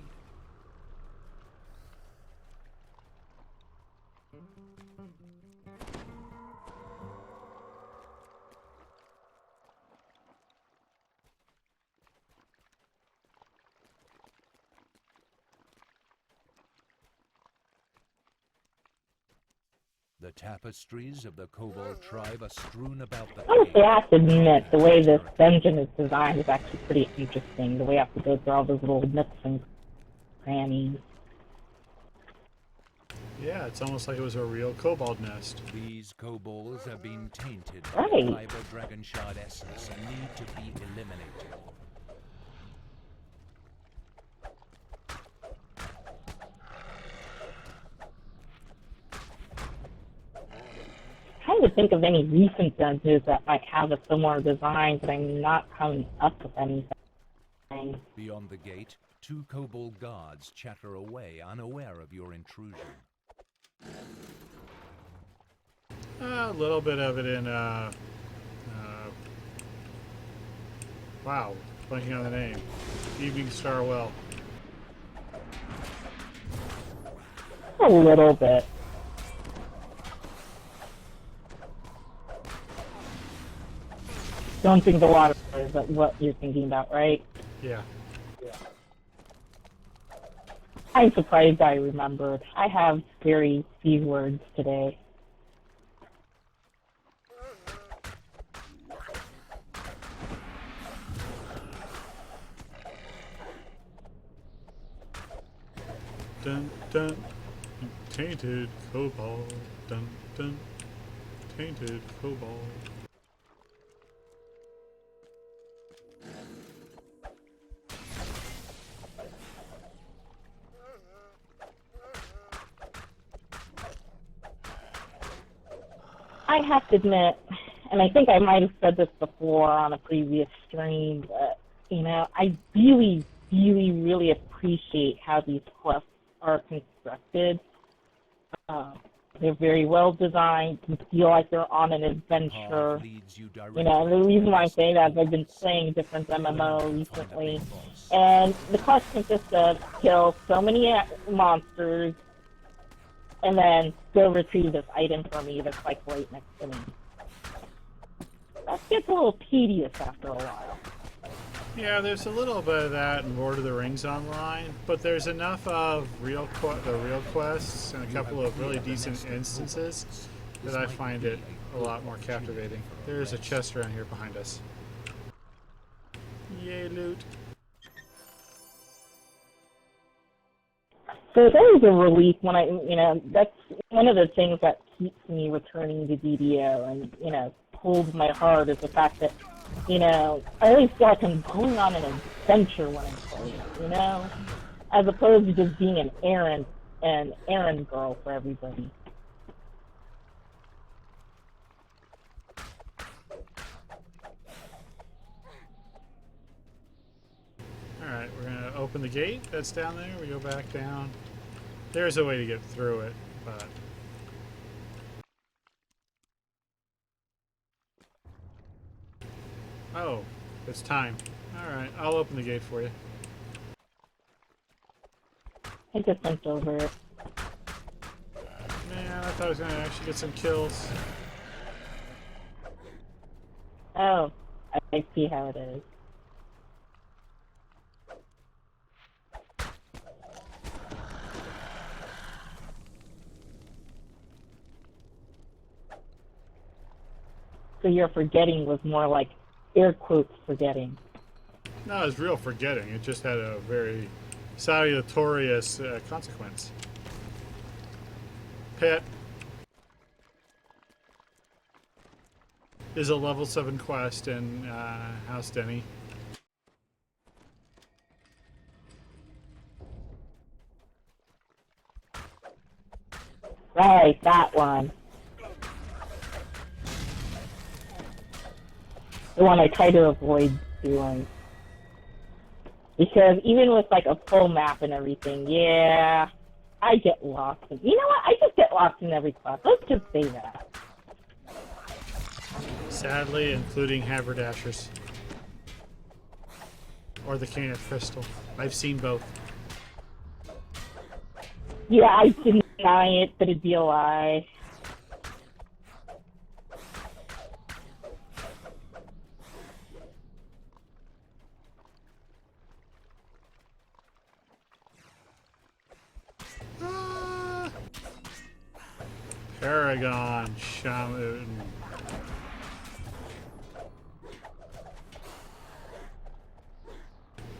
The tapestries of the kobold tribe are strewn about the Honestly, I have to admit, the way this dungeon is designed is actually pretty interesting. The way I have to go through all those little nooks and crannies. Yeah, it's almost like it was a real kobold nest. These kobolds have been tainted Right. with Fiber Dragon Shard essence and need to be eliminated. Trying to think of any recent dungeons that might have a similar design, but I'm not coming up with anything. Beyond the gate, two kobold guards chatter away, unaware of your intrusion. A little bit of it in, wow, blanking on the name. Evening Star Well. A little bit. Don't drink the water is what you're thinking about, right? Yeah. I'm surprised I remembered. I have very few words today. Dun dun. Tainted kobold. Dun dun. Tainted kobold. I have to admit, and I think I might have said this before on a previous stream, but, I really, really, really appreciate how these quests are constructed. constructed. They're very well designed. You feel like they're on an adventure. Path leads you You know, and the reason why I say that is I've been playing different MMO recently, and the quest consists of kill so many monsters, and then go retrieve this item for me that's like right next to me. That gets a little tedious after a while. Yeah, there's a little bit of that in Lord of the Rings Online, but there's enough of the real quests and a couple of really decent instances that I find it a lot more captivating. There's a chest around here behind us. Yay, loot. So it's always a relief when that's one of the things that keeps me returning to DDO and, holds my heart is the fact that, I always feel like I'm going on an adventure when I'm playing, as opposed to just being an errand girl for everybody. Alright, we're going to open the gate that's down there. We go back down. There's a way to get through it, but... Oh, it's time. Alright, I'll open the gate for you. I just went over it. Man, I thought I was going to actually get some kills. Oh, I see how it is. So your forgetting was more like air quotes forgetting. No, it was real forgetting. It just had a very salutatorious consequence. Pet is a level 7 quest in House Denny. Right, that one. The one I try to avoid doing. Because even with like a full map and everything, yeah, I get lost. You know what? I just get lost in every class. Let's just say that. Sadly, including haberdashers. Or the Cane of Crystal. I've seen both. Yeah, I deny it, but it'd be a lie. Paragon Shaman.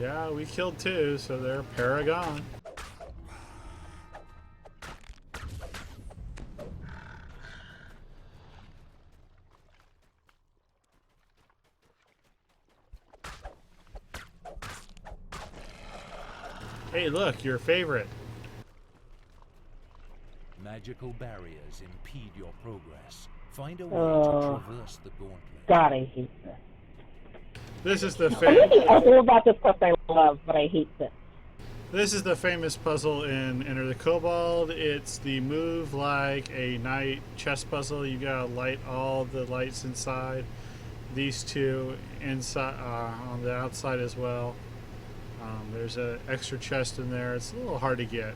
Yeah, we killed 2, so they're Paragon. Hey, look, your favorite. Magical barriers impede your progress. Find a way to traverse the gauntlet. God, I hate this. This is the Everything other about this quest I love, but I hate this. This is the famous puzzle in Enter the Kobold. It's the move like a knight chess puzzle. You gotta light all the lights inside. These 2 inside on the outside as well. There's an extra chest in there. It's a little hard to get.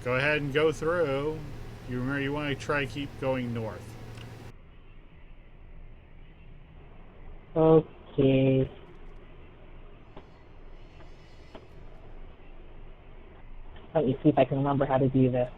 Go ahead and go through. You remember you want to try keep going north. Okay. Let me see if I can remember how to do this.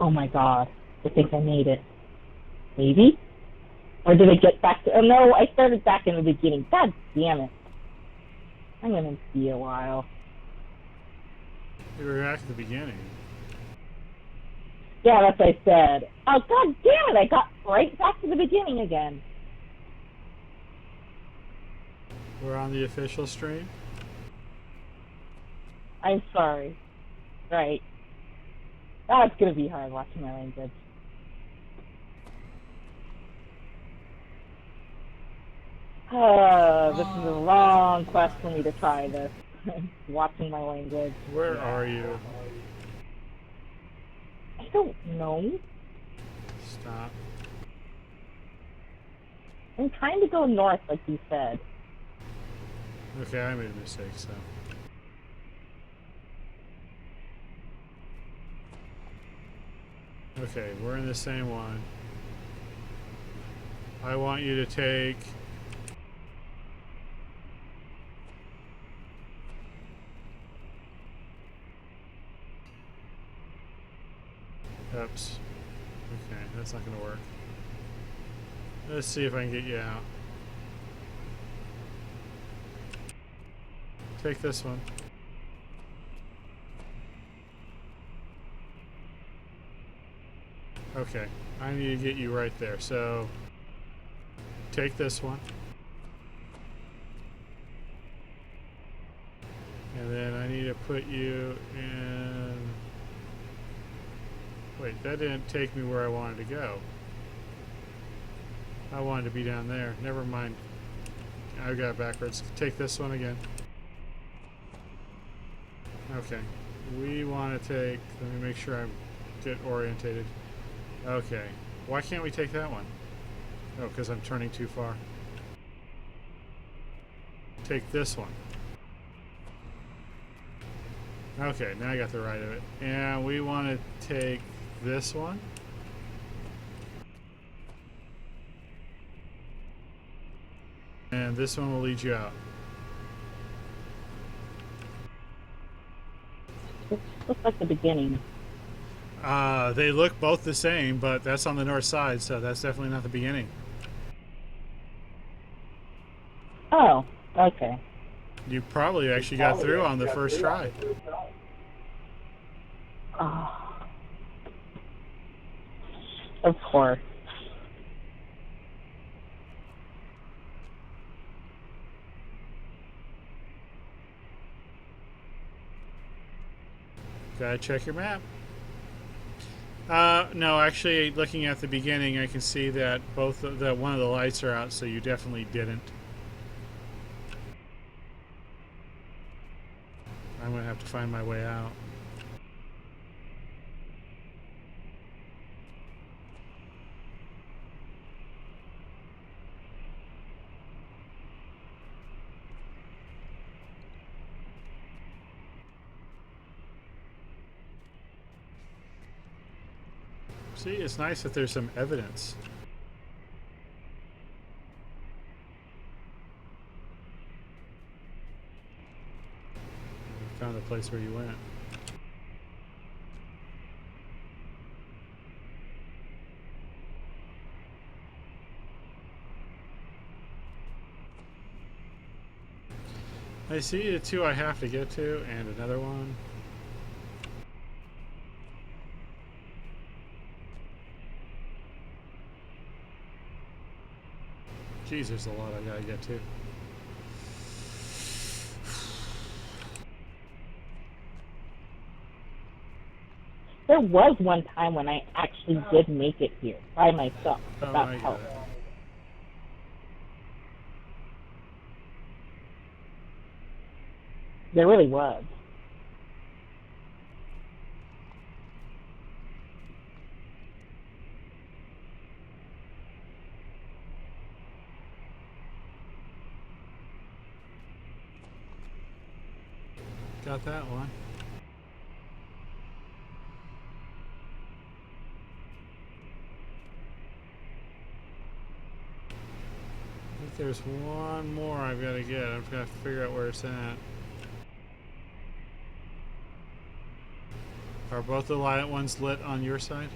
Oh my god. I think I made it. Maybe? Or did I get back to... Oh no, I started back in the beginning. God damn it. I'm gonna be a while. You were back at the beginning. Yeah, that's what I said. Oh, god damn it! I got right back to the beginning again. We're on the official stream. I'm sorry. Right. That's gonna be hard watching my language. This is a long quest for me to try this. Watching my language. Where are you? I don't know. Stop. I'm trying to go north, like you said. Okay, I made a mistake, so. Okay, we're in the same one. I want you to take... Oops. Okay, that's not going to work. Let's see if I can get you out. Take this one. Okay, I need to get you right there. So, take this one. And then I need to put you in... Wait, that didn't take me where I wanted to go. I wanted to be down there. Never mind. I got it backwards. Take this one again. Okay. We want to take... Let me make sure I get orientated. Okay. Why can't we take that one? Oh, because I'm turning too far. Take this one. Okay, now I got the right of it. And we want to take this one. And this one will lead you out. This looks like the beginning. They look both the same, but that's on the north side, so that's definitely not the beginning. Oh, okay. You probably actually got through on the first try. Oh. Of course. Gotta check your map. No, actually, looking at the beginning, I can see that that one of the lights are out, so you definitely didn't. I'm gonna have to find my way out. See, it's nice that there's some evidence. Found the place where you went. I see the two I have to get to, and another one. Jeez, there's a lot I gotta get to. There was one time when I actually did make it here by myself without help. There really was. Got that one. I think there's one more I've got to get. I've got to figure out where it's at. Are both the light ones lit on your side?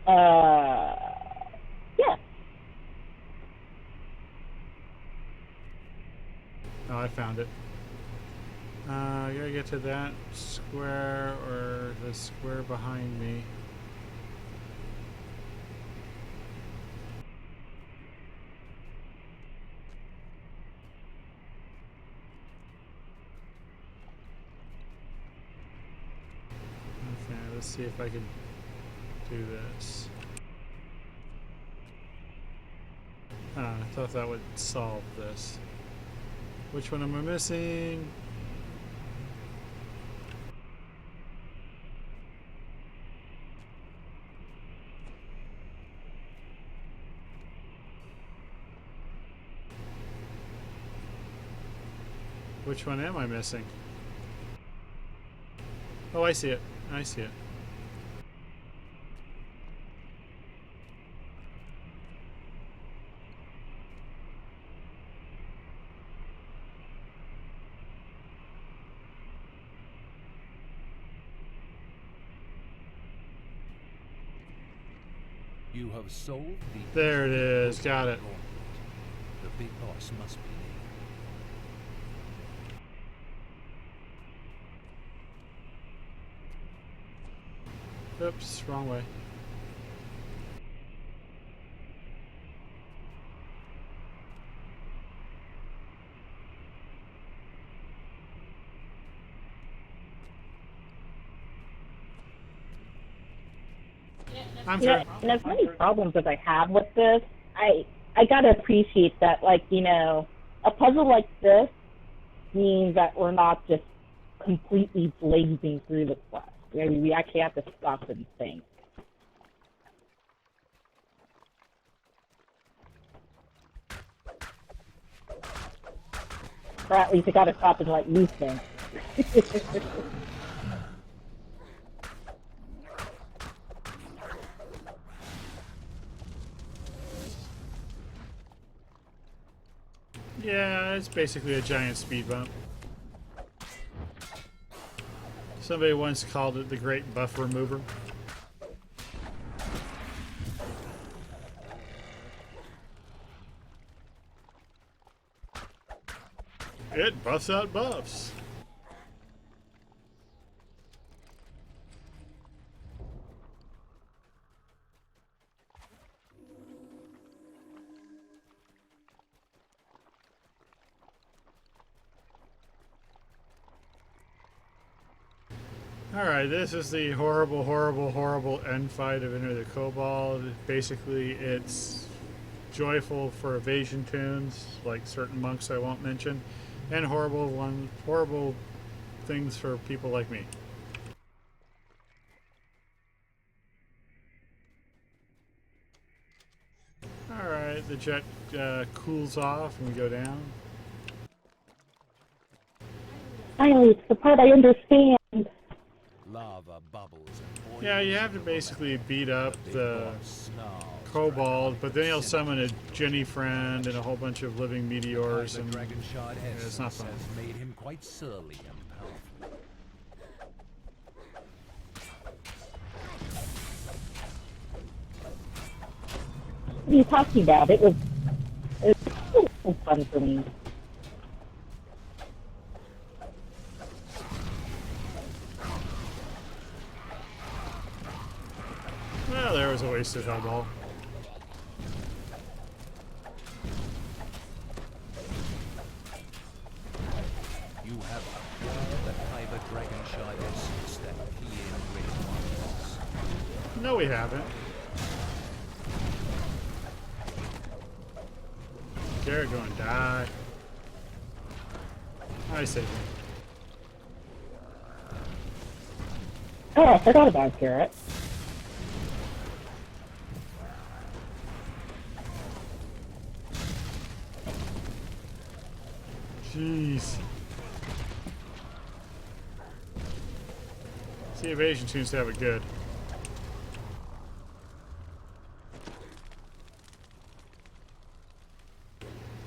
Yeah. Oh, I found it. I gotta get to that square or the square behind me. Okay, let's see if I can do this. I thought that would solve this. Which one am I missing? Which one am I missing? Oh, I see it. I see it. You have solved the... There it is. Got it. The big boss must be near. Oops, wrong way. I'm Yeah, through. and as many problems as I have with this, I gotta appreciate that, like, you know, a puzzle like this means that we're not just completely blazing through the quest. I mean, we actually have to stop and think. Or at least I gotta stop and let you think. Yeah, it's basically a giant speed bump. Somebody once called it the Great Buff Remover. It buffs out buffs. Alright, this is the horrible, horrible, horrible end fight of Enter the Cobalt. Basically, it's joyful for evasion tunes, like certain monks I won't mention, and horrible things for people like me. Alright, the jet cools off and we go down. Finally, it's the part I understand. Lava bubbles and Yeah, you have to basically beat up big the boss snarls Kobold, but then he'll around summon a Jenny friend and a whole bunch of living meteors, the and dragon shard it's not fun. has made him quite surly and powerful. What are you talking about? It was so fun for me. Well, there was a wasted hellball. You have acquired the Kyber dragon shard essence that Ian requires. No, we haven't. Garrett going to die. I saved him. Oh, I forgot about Garrett. Jeez. See, evasion seems to have it good.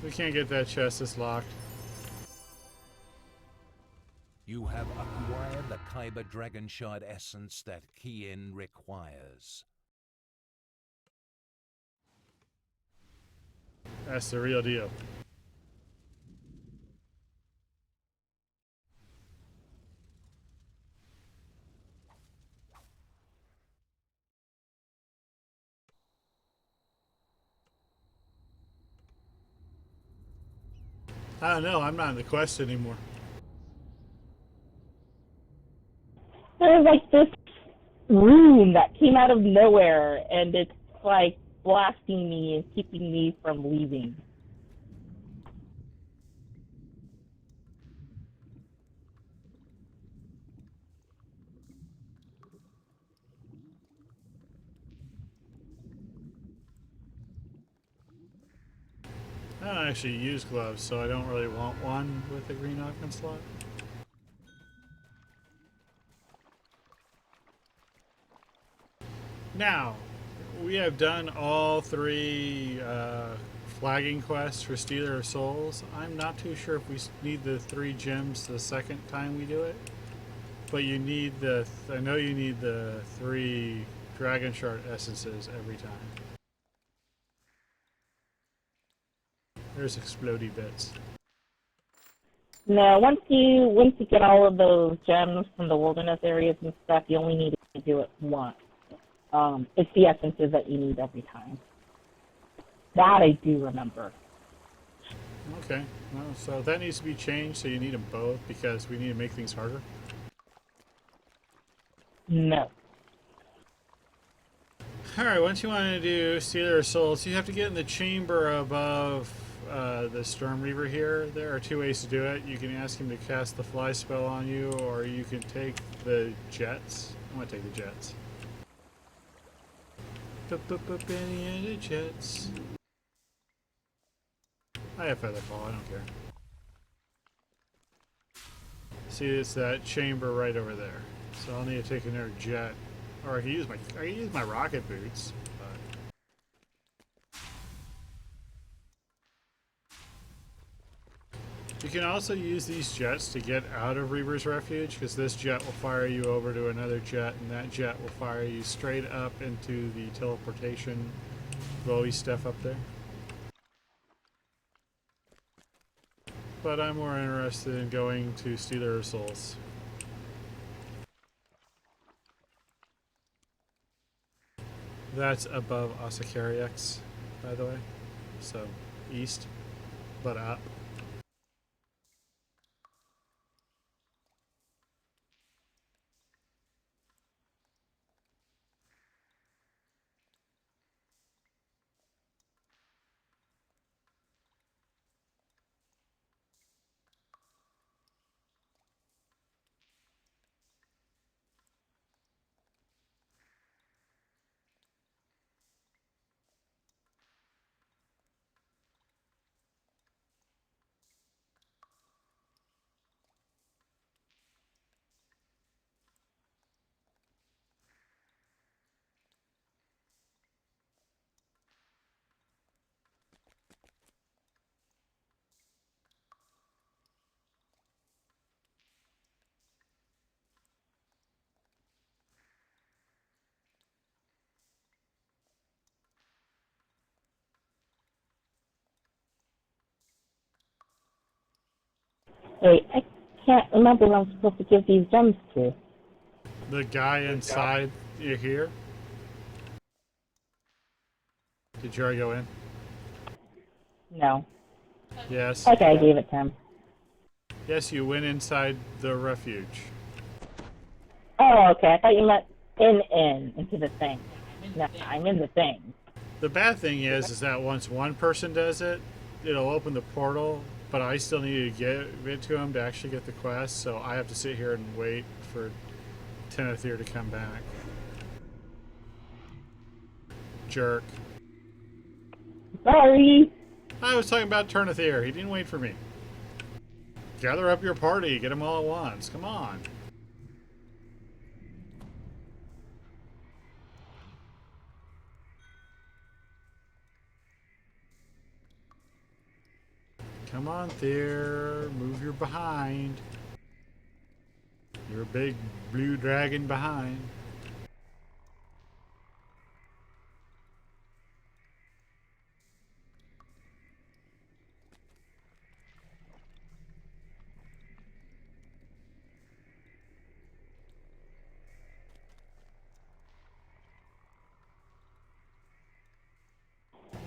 We can't get that chest, it's locked. You have acquired the Kyber dragon shard essence that Kiin requires. That's the real deal. I don't know. I'm not in the quest anymore. There's like this room that came out of nowhere, and it's like blasting me and keeping me from leaving. I don't actually use gloves, so I don't really want one with a green Ockman slot. Now, we have done all three flagging quests for Stealer of Souls. I'm not too sure if we need the 3 gems the second time we do it, but you need the. I know you need the 3 Dragon Shard essences every time. There's explodey bits. No, once you get all of those gems from the wilderness areas and stuff, you only need to do it once. It's the essences that you need every time. That I do remember. Okay, well, so that needs to be changed. So you need them both because we need to make things harder. No. Alright, once you want to do Stealer of Souls, you have to get in the chamber above the Storm Reaver here. There are 2 ways to do it. You can ask him to cast the fly spell on you, or you can take the jets. I'm going to take the jets. Any of the jets. I have Featherfall, I don't care. See, it's that chamber right over there. So I'll need to take another jet. Or I can use my rocket boots. But you can also use these jets to get out of Reaver's Refuge, because this jet will fire you over to another jet, and that jet will fire you straight up into the teleportation glowy stuff up there. But I'm more interested in going to Stealer of Souls. That's above Asakariax, by the way. So, east, but up. Wait, I can't remember who I'm supposed to give these gems to. The guy inside you here? Did you already go in? No. Yes. Okay, I gave it to him. Yes, you went inside the refuge. Oh, okay. I thought you meant into the thing. No, I'm in the thing. The bad thing is that once one person does it, it'll open the portal, but I still need to give it to him to actually get the quest, so I have to sit here and wait for Tenethir to come back. Jerk. Sorry. I was talking about Tenethir. He didn't wait for me. Gather up your party. Get them all at once. Come on. Come on, Thir. Move your behind. You're a big blue dragon behind.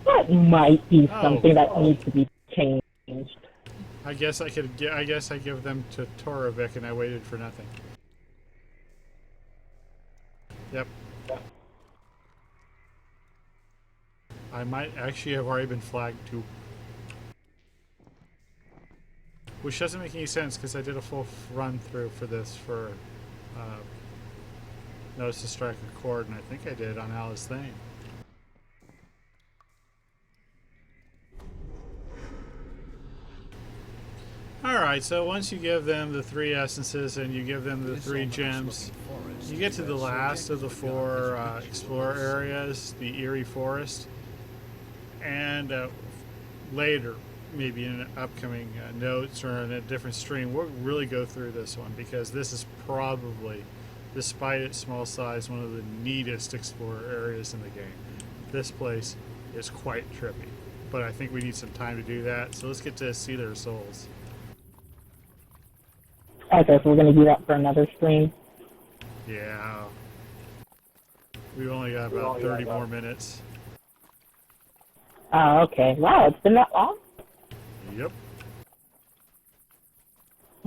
That might be Oh. something that needs to be changed. I guess I could. I guess I give them to Toravik, and I waited for nothing. Yep. I might actually have already been flagged too. Which doesn't make any sense because I did a full run through for this for Notice to Strike a Chord, and I think I did on Alice Thane. Alright, so once you give them the 3 essences and you give them the 3 gems, you get to the last of the 4 explorer areas, the Eerie Forest. And later, maybe in upcoming notes or in a different stream, we'll really go through this one because this is probably, despite its small size, one of the neatest explorer areas in the game. This place is quite trippy, but I think we need some time to do that. So let's get to See Their Souls. Okay, so we're going to do that for another stream. Yeah. We've only got about 30 more minutes. Oh, okay. Wow, it's been that long? Yep.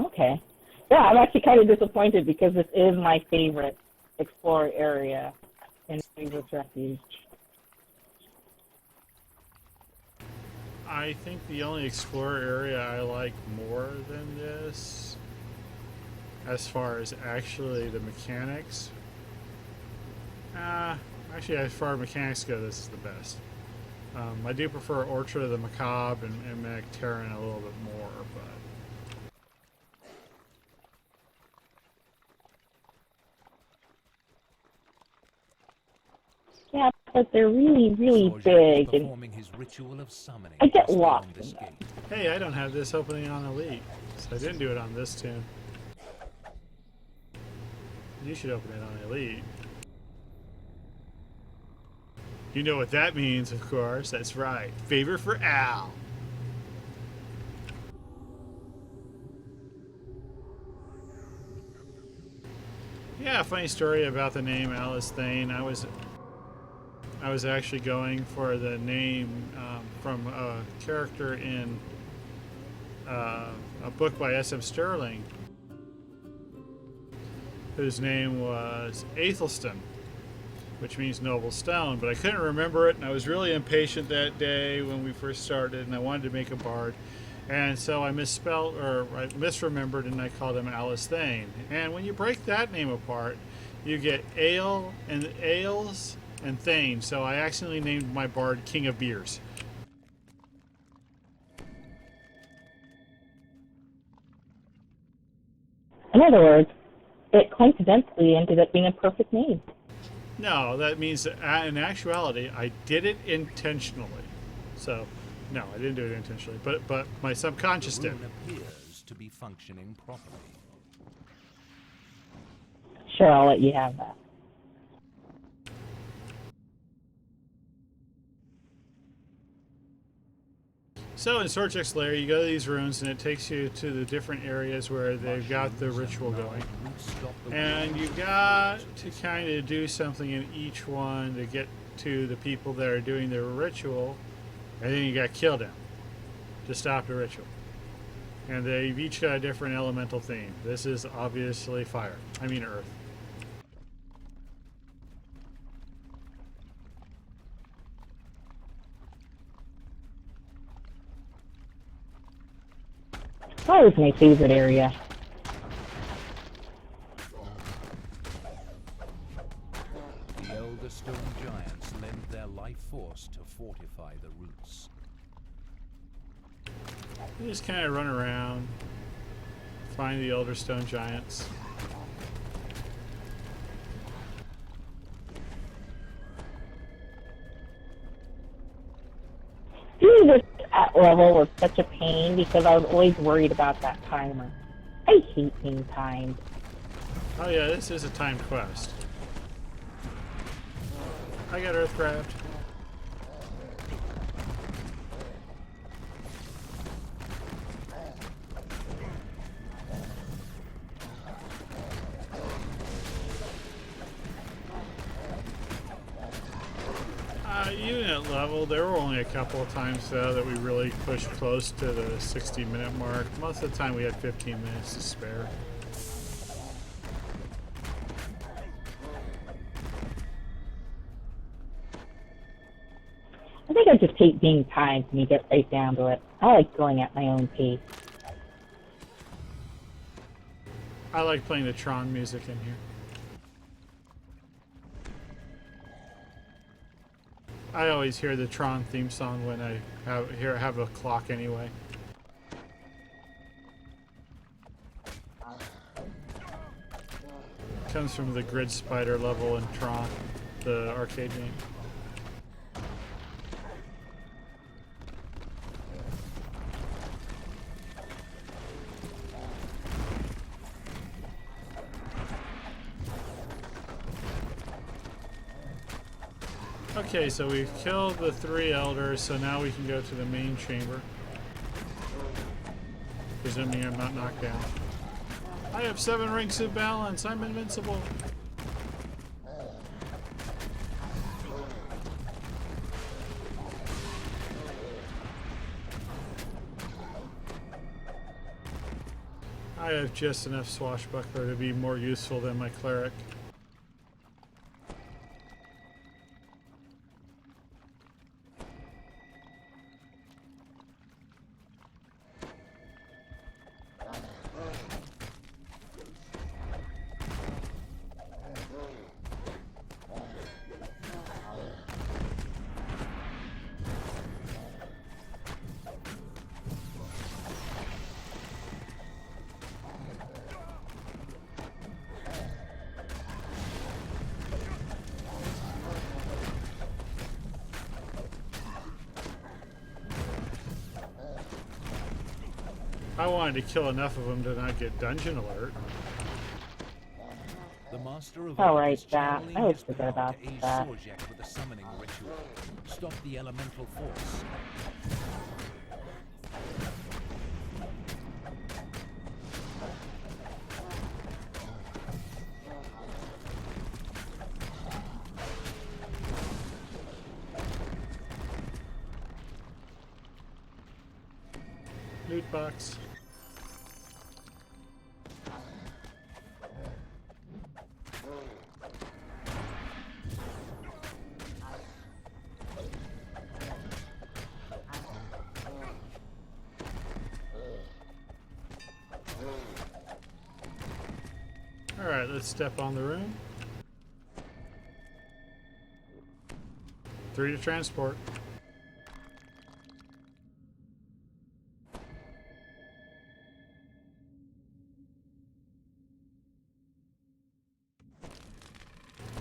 Okay. Yeah, I'm actually kind of disappointed because this is my favorite explorer area in Weaver's Refuge. I think the only explorer area I like more than this, as far as actually the mechanics, actually as far as mechanics go, this is the best. I do prefer Orchard of the Macabre and Magterran a little bit more, but Yeah, but they're really, really big, and Performing his ritual of summoning I get just lost beyond this in that. gate. hey, I don't have this opening on Elite, so I didn't do it on this tune. You should open it on Elite. You know what that means, of course. That's right. Favor for Al. Yeah, funny story about the name Alice Thane. I was actually going for the name from a character in a book by S.M. Sterling, whose name was Aethelstan, which means noble stone, but I couldn't remember it, and I was really impatient that day when we first started, and I wanted to make a bard, and so I misspelled, or I misremembered, and I called him Alice Thane. And when you break that name apart, you get Ale and Ales and Thane, so I accidentally named my bard King of Beers. In other words, it coincidentally ended up being a perfect name. No, that means that in actuality, I did it intentionally. So, no, I didn't do it intentionally, but my subconscious The did. rune appears to be functioning properly. Sure, I'll let you have that. So in Sorchek's Lair, you go to these runes, and it takes you to the different areas where they've got the ritual going. And you've got to kind of do something in each one to get to the people that are doing their ritual, and then you got to kill them to stop the ritual. And they've each got a different elemental theme. This is obviously fire. I mean earth. That was my favorite area. The elder stone giants lend their life force to fortify the roots. You just kind of run around, find the Elder Stone Giants. Doing this at level was such a pain because I was always worried about that timer. I hate being timed. Oh yeah, this is a timed quest. I got Earthcraft. Unit level, there were only a couple of times though that we really pushed close to the 60-minute mark. Most of the time we had 15 minutes to spare. I think I just hate being timed when you get right down to it. I like going at my own pace. I like playing the Tron music in here. I always hear the Tron theme song when I have a clock anyway. Comes from the Grid Spider level in Tron, the arcade game. Okay, so we've killed the 3 elders, so now we can go to the main chamber. Presuming I'm not knocked down. I have 7 rings of balance. I'm invincible. I have just enough swashbuckler to be more useful than my cleric. I wanted to kill enough of them to not get dungeon alert. The master of Oh, Earth right, is that. channeling I always his forget power about to aid that. Sorjek with a summoning ritual. Stop the elemental force. Loot box. Alright, let's step on the room. 3 to transport.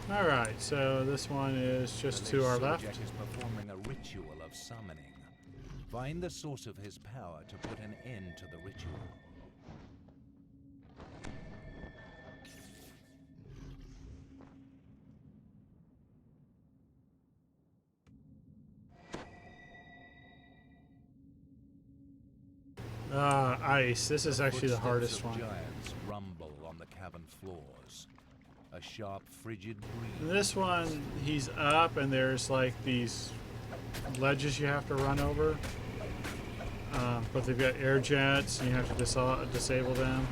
Alright, so this one is just to our left. Sorjek is performing a ritual of summoning. Find the source of his power to put an end to the ritual. Ice. This is actually the Footsteps hardest of one. Giants rumble on the cavern floors. A sharp, frigid breeze. This one, he's up and there's like these ledges you have to run over. But they've got air jets and you have to disable them.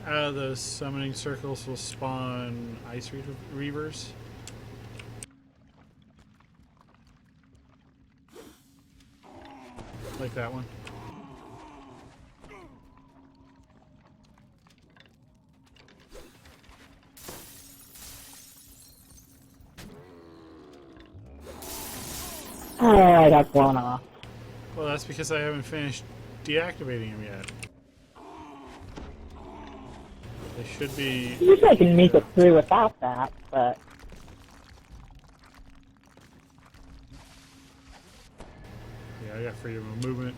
Out of those summoning circles will spawn ice reavers. Like that one. Oh, I got blown off. Well, that's because I haven't finished deactivating them yet. They should be... Usually I can make it through without that, but... Yeah, I got freedom of movement.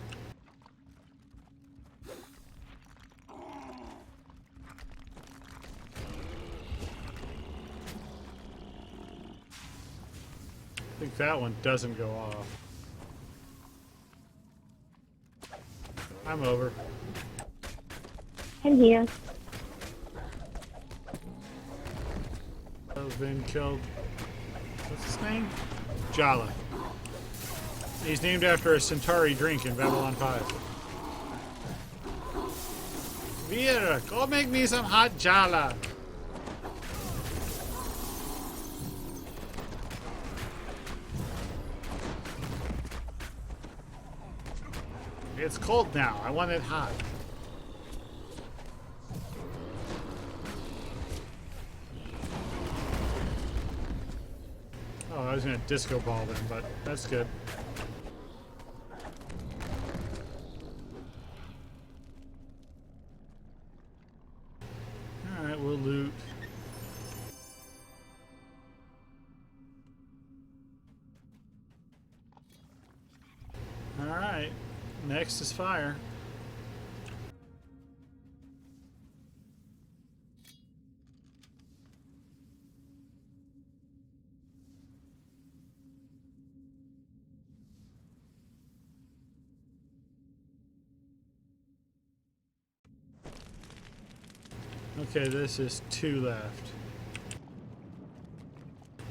I think that one doesn't go off. I'm over. I'm here. I've been killed. What's his name? Jala. He's named after a Centauri drink in Babylon 5. Vera, go make me some hot Jala. It's cold now. I want it hot. Oh, I was gonna disco ball them, but that's good. Alright, we'll loot. Alright, next is fire. Okay, this is 2 left.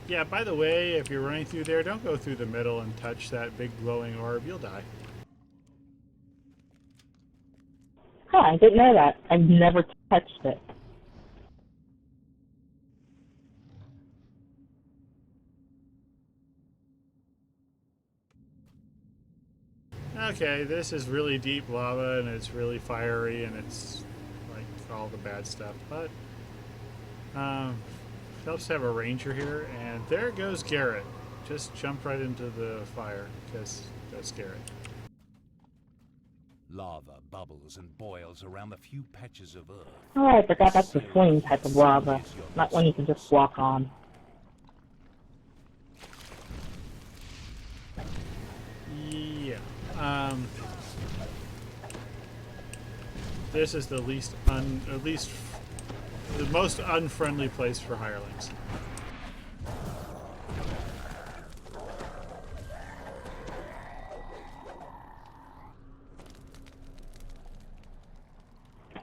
Yeah, by the way, if you're running through there, don't go through the middle and touch that big glowing orb. You'll die. Huh, I didn't know that. I've never touched it. Okay, this is really deep lava and it's really fiery and it's like all the bad stuff, but it helps to have a ranger here. And there goes Garrett. Just jump right into the fire because that's Garrett. Lava bubbles and boils around the few patches of earth. Oh, I forgot that's the flame type of lava, not one you can just walk on. Yeah. This is the the most unfriendly place for hirelings.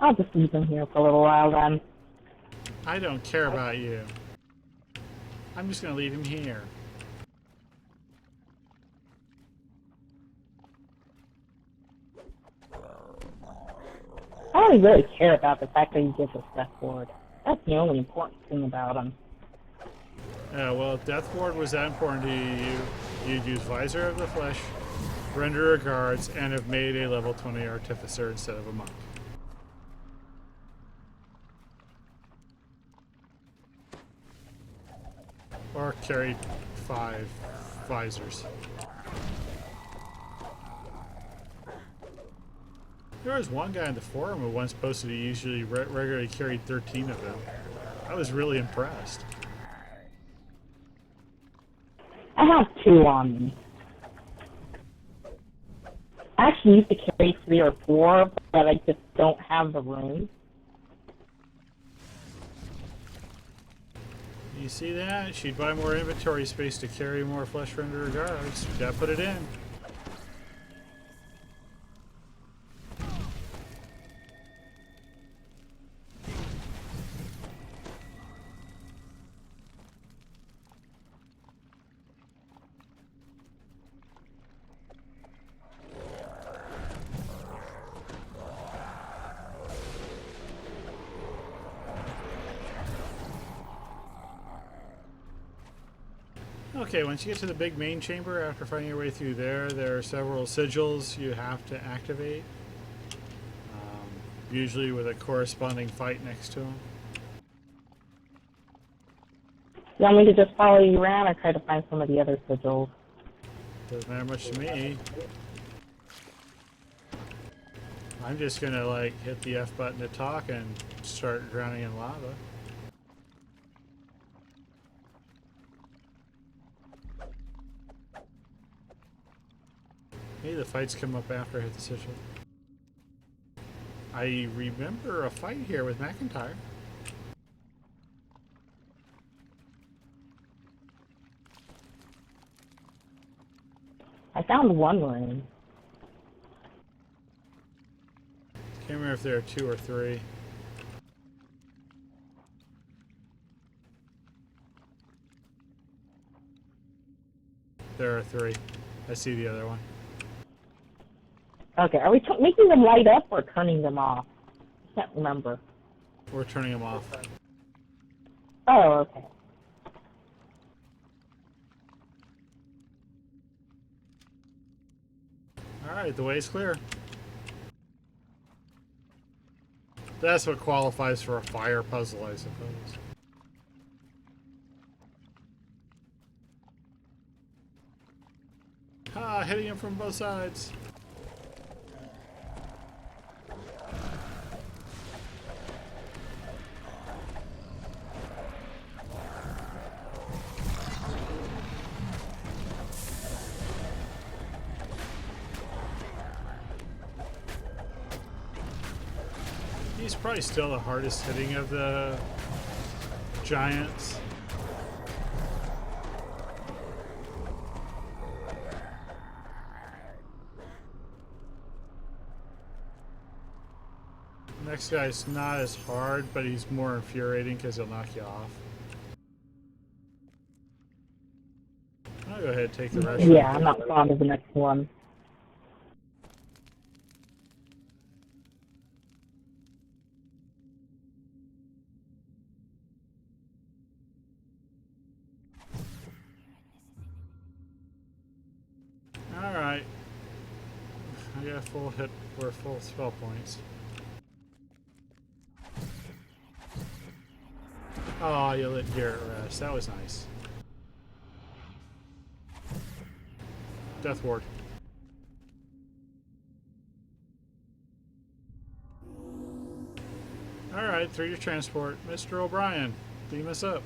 I'll just leave him here for a little while then. I don't care about you. I'm just gonna leave him here. I don't really care about the fact that he gives us death ward. That's the only important thing about him. Yeah, well, if Death Ward was that important to you, you'd use Visor of the Flesh, Renderer Guards, and have made a level 20 Artificer instead of a monk. Or carried 5 visors. There was one guy in the forum who once posted he usually regularly carried 13 of them. I was really impressed. I have 2 on me. I actually used to carry 3 or 4, but I just don't have the room. You see that? She'd buy more inventory space to carry more Flesh Renderer Guards. Gotta put it in. Okay, once you get to the big main chamber, after finding your way through there are several sigils you have to activate. Usually with a corresponding fight next to them. You want me to just follow you around or try to find some of the other sigils? Doesn't matter much to me. I'm just gonna like hit the F button to talk and start drowning in lava. Hey, the fights come up after I hit the sigil. I remember a fight here with McIntyre. I found one room. Can't remember if there are 2 or 3. There are 3. I see the other one. Okay, are we making them light up or turning them off? I can't remember. We're turning them off. Oh, okay. Alright, the way's clear. That's what qualifies for a fire puzzle, I suppose. Ah, hitting him from both sides. He's probably still the hardest hitting of the giants. Next guy's not as hard, but he's more infuriating because he'll knock you off. I'll go ahead and take the rest. Yeah, I'm not fond of the next one. Alright. I got full hit or full spell points. Oh, you let Garrett rest. That was nice. Death Ward. Alright, through your transport. Mr. O'Brien, beam us up.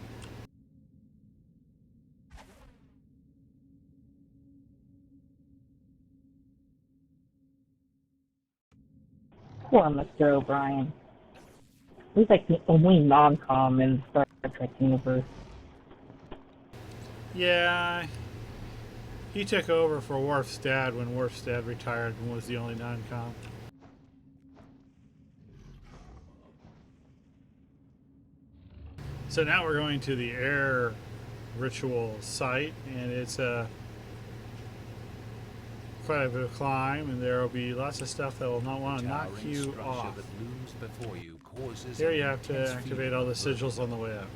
Poor Mr. O'Brien. He's like the only non-com in the Star Trek universe. Yeah, he took over for Worf's dad when Worf's dad retired and was the only non-com. So now we're going to the air ritual site, and it's quite a bit of climb, and there will be lots of stuff that will not want to knock you off. Here you have to activate all the sigils on the way up.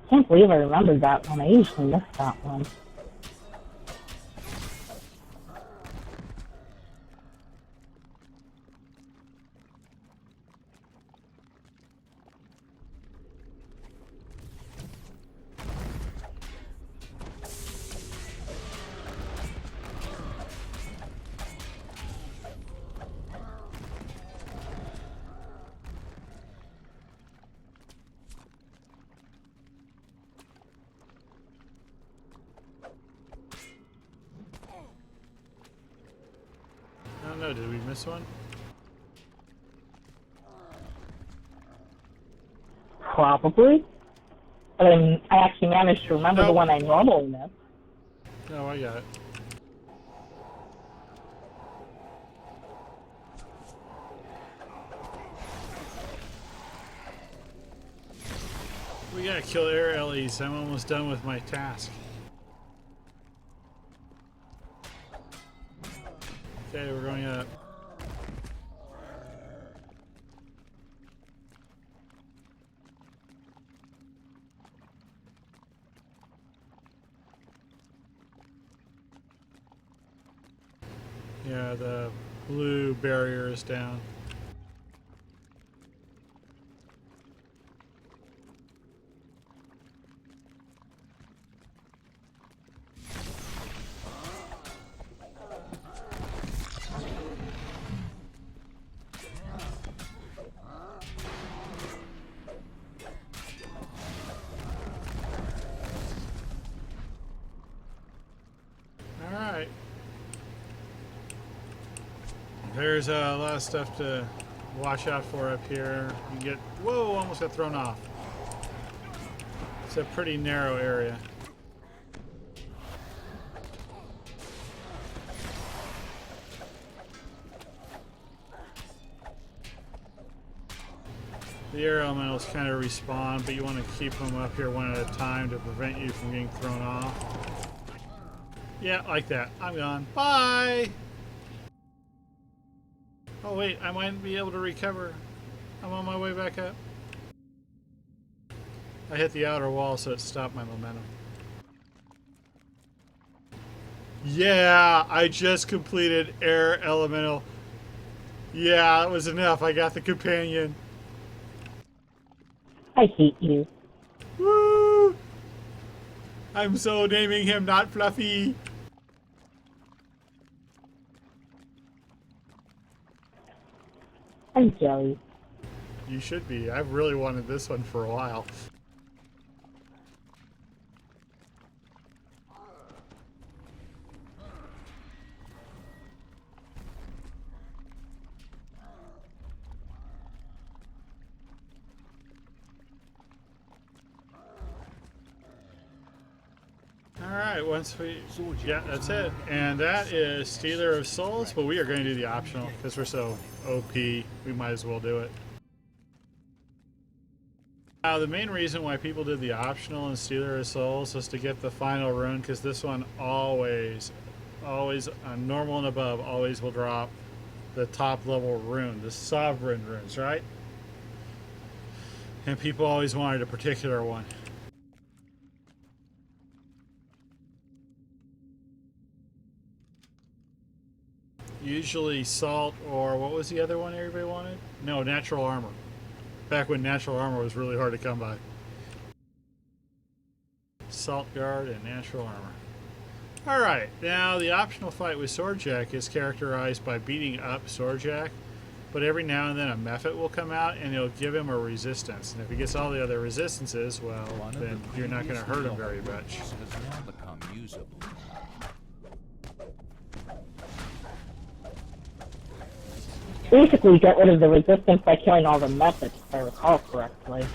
I can't believe I remembered that one. I usually miss that one. I don't know, did we miss one? Probably. But I actually managed to remember the one I normally miss. No, I got it. We gotta kill air LEs. I'm almost done with my task. Okay, we're going up. Yeah, the blue barrier is down. There's a lot of stuff to watch out for up here. You get, whoa, almost got thrown off. It's a pretty narrow area. The air elementals kind of respawn, but you want to keep them up here one at a time to prevent you from getting thrown off. Yeah, like that. I'm gone. Bye! Oh wait, I might be able to recover. I'm on my way back up. I hit the outer wall, so it stopped my momentum. Yeah, I just completed air elemental. Yeah, that was enough. I got the companion. I hate you. Woo! I'm so naming him not Fluffy. I'm jelly. You should be. I've really wanted this one for a while. Alright, once we... Yeah, that's it. And that is Stealer of Souls, but we are going to do the optional because we're so OP, we might as well do it. Now, the main reason why people did the optional in Stealer of Souls was to get the final rune, because this one always, on normal and above, always will drop the top level rune, the sovereign runes, right? And people always wanted a particular one. Usually salt, or what was the other one everybody wanted? No, natural armor. Back when natural armor was really hard to come by. Salt guard and natural armor. Alright, now the optional fight with Swordjack is characterized by beating up Swordjack, but every now and then a Mephit will come out and it'll give him a resistance. And if he gets all the other resistances, well, then you're not going to hurt him very much. Has now become usable. Basically, get rid of the resistance by killing all the methods, if I recall correctly.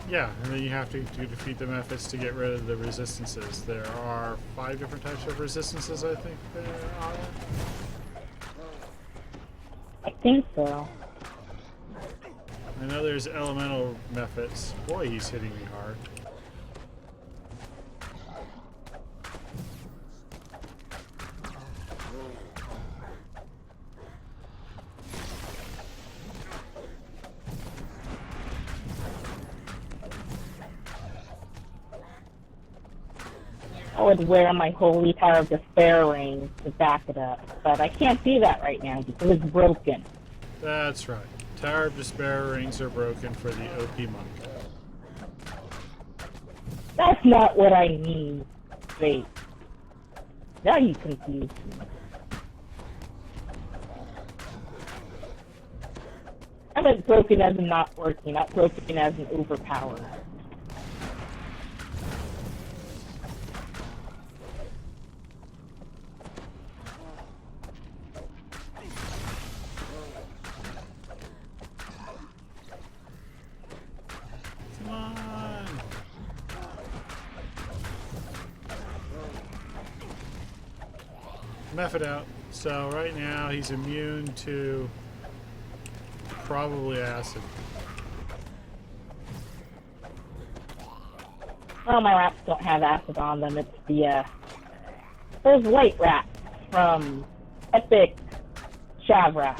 Yeah, and then you have to defeat the Mephits to get rid of the resistances. There are 5 different types of resistances, I think, there are. I think so. I know there's elemental Mephits. Boy, he's hitting me hard. I would wear my Holy Tower of Despair ring to back it up, but I can't do that right now because it's broken. That's right. Tower of Despair rings are broken for the OP monk. That's not what I mean. Wait. Now you confuse me. I meant broken as in not working, not broken as in overpowered. Come on! Mephit out. So right now he's immune to probably acid. Well, my rats don't have acid on them. It's the, those white rats from Epic Shavra.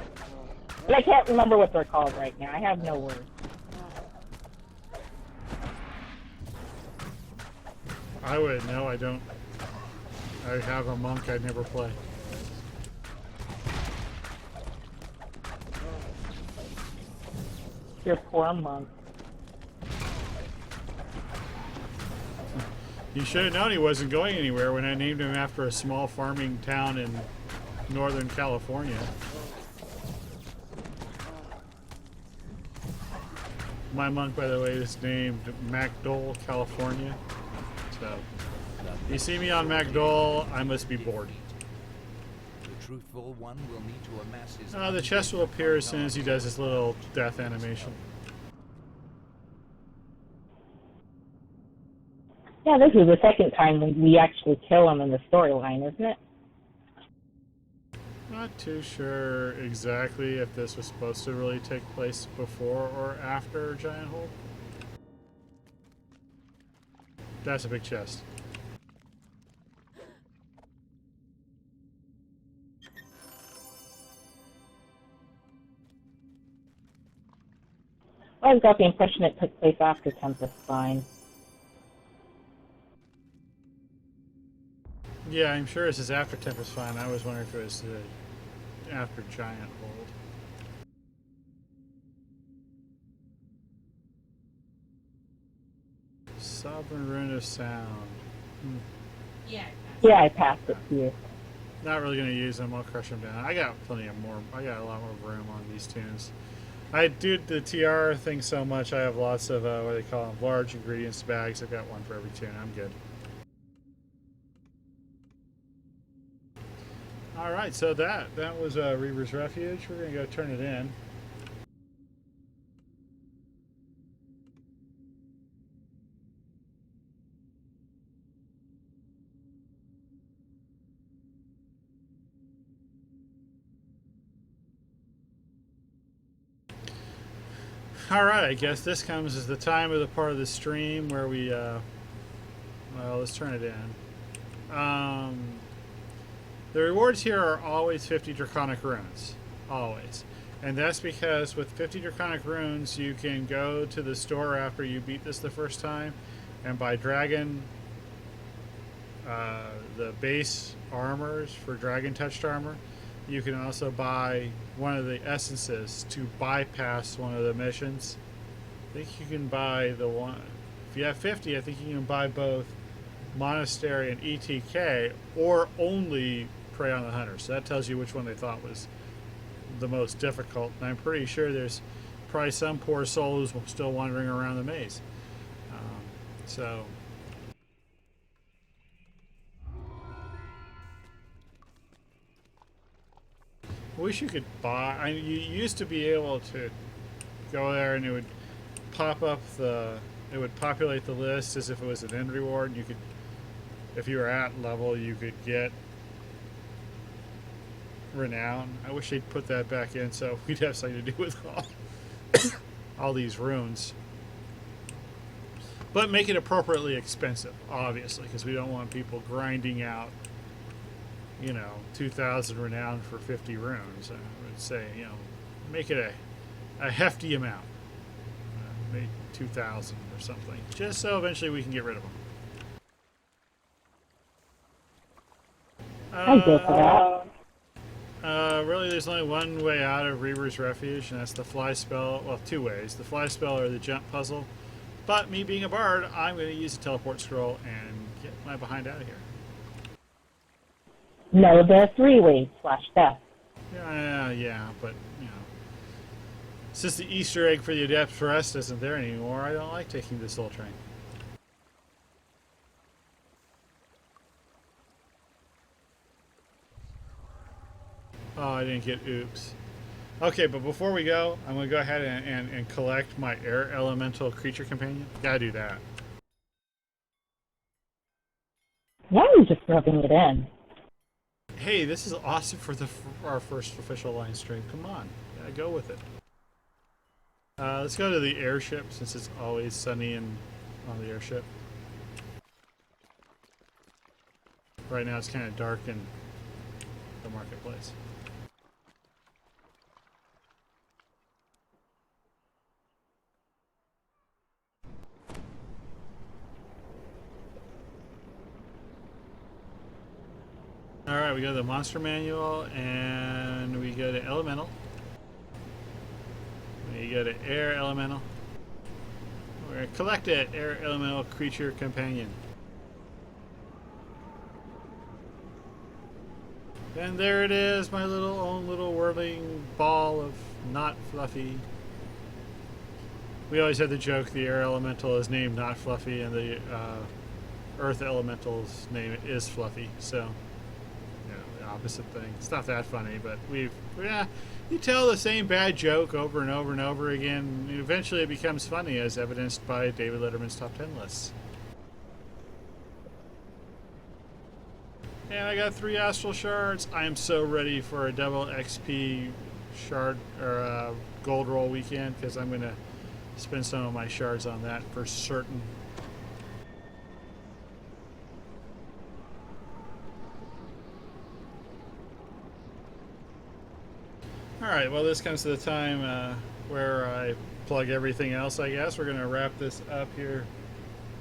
But I can't remember what they're called right now. I have no words. I wouldn't know, I don't. I have a monk I never play. You're poor monk. You should have known he wasn't going anywhere when I named him after a small farming town in Northern California. My monk, by the way, is named MacDole, California. So, you see me on MacDole, I must be bored. truthful one will need to amass his... The chest will appear as soon as he does his little death animation. Yeah, this is the second time we actually kill him in the storyline, isn't it? Not too sure exactly if this was supposed to really take place before or after Giant Hole. That's a big chest. I got the impression it took place after Tempest Spine. Yeah, I'm sure this is after Tempest Fine. I was wondering if it was after Giant Hold. Sovereign Rune of Sound. Yeah, I passed it to you. Not really going to use them. I'll crush them down. I got plenty of more. I got a lot more room on these tunes. I do the TR thing so much. I have lots of what they call them, large ingredients bags. I've got one for every tune. I'm good. All right, so that was Reaver's Refuge. We're going to go turn it in. All right, I guess this comes as the time of the part of the stream where we, well, let's turn it in. The rewards here are always 50 Draconic Runes. Always. And that's because with 50 Draconic Runes, you can go to the store after you beat this the first time and buy Dragon, the base armors for Dragon Touched Armor. You can also buy one of the essences to bypass one of the missions. I think you can buy the one. If you have 50, I think you can buy both Monastery and ETK, or only Prey on the Hunter. So that tells you which one they thought was the most difficult. And I'm pretty sure there's probably some poor soul who's still wandering around the maze. So I wish you could buy. You used to be able to go there and it would pop up it would populate the list as if it was an end reward. And you could, if you were at level, you could get renown. I wish they'd put that back in so we'd have something to do with all these runes. But make it appropriately expensive, obviously, because we don't want people grinding out, 2,000 renown for 50 runes. I would say, make it a hefty amount. Maybe 2,000 or something, just so eventually we can get rid of them. I'd go for that. Really, there's only one way out of Reaver's Refuge, and that's the fly spell. Well, two ways. The fly spell or the jump puzzle. But me being a bard, I'm going to use the teleport scroll and get my behind out of here. No, the 3-way /death. Yeah, but, since the Easter egg for the Adept Rest isn't there anymore, I don't like taking the Soul Train. Oh, I didn't get oops. Okay, but before we go, I'm going to go ahead and collect my Air Elemental Creature Companion. Gotta do that. Why are you just rubbing it in? Hey, this is awesome for our first official line stream. Come on, gotta go with it. Let's go to the airship since it's always sunny and on the airship. Right now it's kind of dark in the marketplace. Alright, we go to the Monster Manual, and we go to Elemental. We go to Air Elemental. We're going to collect it, Air Elemental Creature Companion. And there it is, my own little whirling ball of not fluffy. We always had the joke the Air Elemental is named Not Fluffy, and the Earth Elemental's name is Fluffy, so... opposite thing. It's not that funny, but yeah, you tell the same bad joke over and over and over again, and eventually it becomes funny, as evidenced by David Letterman's top 10 lists. And I got 3 astral shards. I am so ready for a double XP shard or gold roll weekend, because I'm gonna spend some of my shards on that for certain. Alright, well, this comes to the time where I plug everything else, I guess. We're going to wrap this up here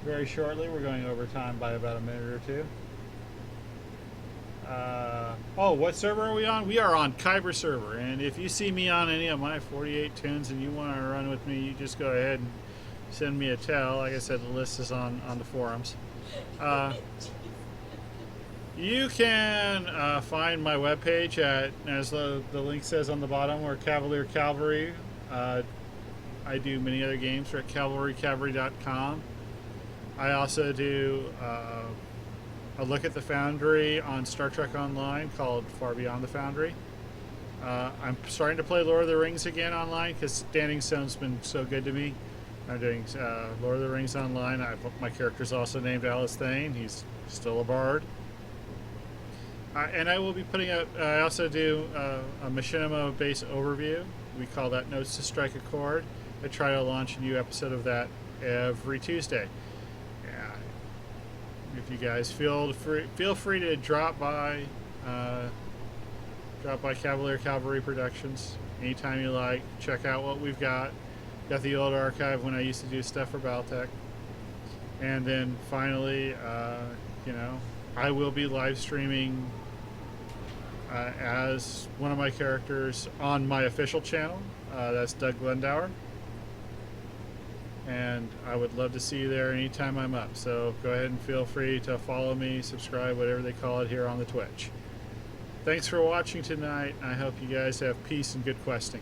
very shortly. We're going over time by about a minute or two. Oh, what server are we on? We are on Kyber server, and if you see me on any of my 48 tunes and you want to run with me, you just go ahead and send me a tell. Like I said, the list is on the forums. You can find my webpage at, as the link says on the bottom, or Cavalier Cavalry. I do many other games for at cavalrycavalry.com. I also do a look at the Foundry on Star Trek Online called Far Beyond the Foundry. I'm starting to play Lord of the Rings again online because Standing Stone's been so good to me. I'm doing Lord of the Rings online. My character's also named Alice Thane. He's still a bard. And I will be putting up, I also do a Machinima base overview. We call that Notes to Strike a Chord. I try to launch a new episode of that every Tuesday. If you guys feel free to drop by Cavalier Cavalry Productions anytime you like. Check out what we've got. Got the old archive when I used to do stuff for Battletech. And then finally, you know, I will be live streaming as one of my characters on my official channel. That's Doug Glendower. And I would love to see you there anytime I'm up. So go ahead and feel free to follow me, subscribe, whatever they call it here on the Twitch. Thanks for watching tonight. I hope you guys have peace and good questing.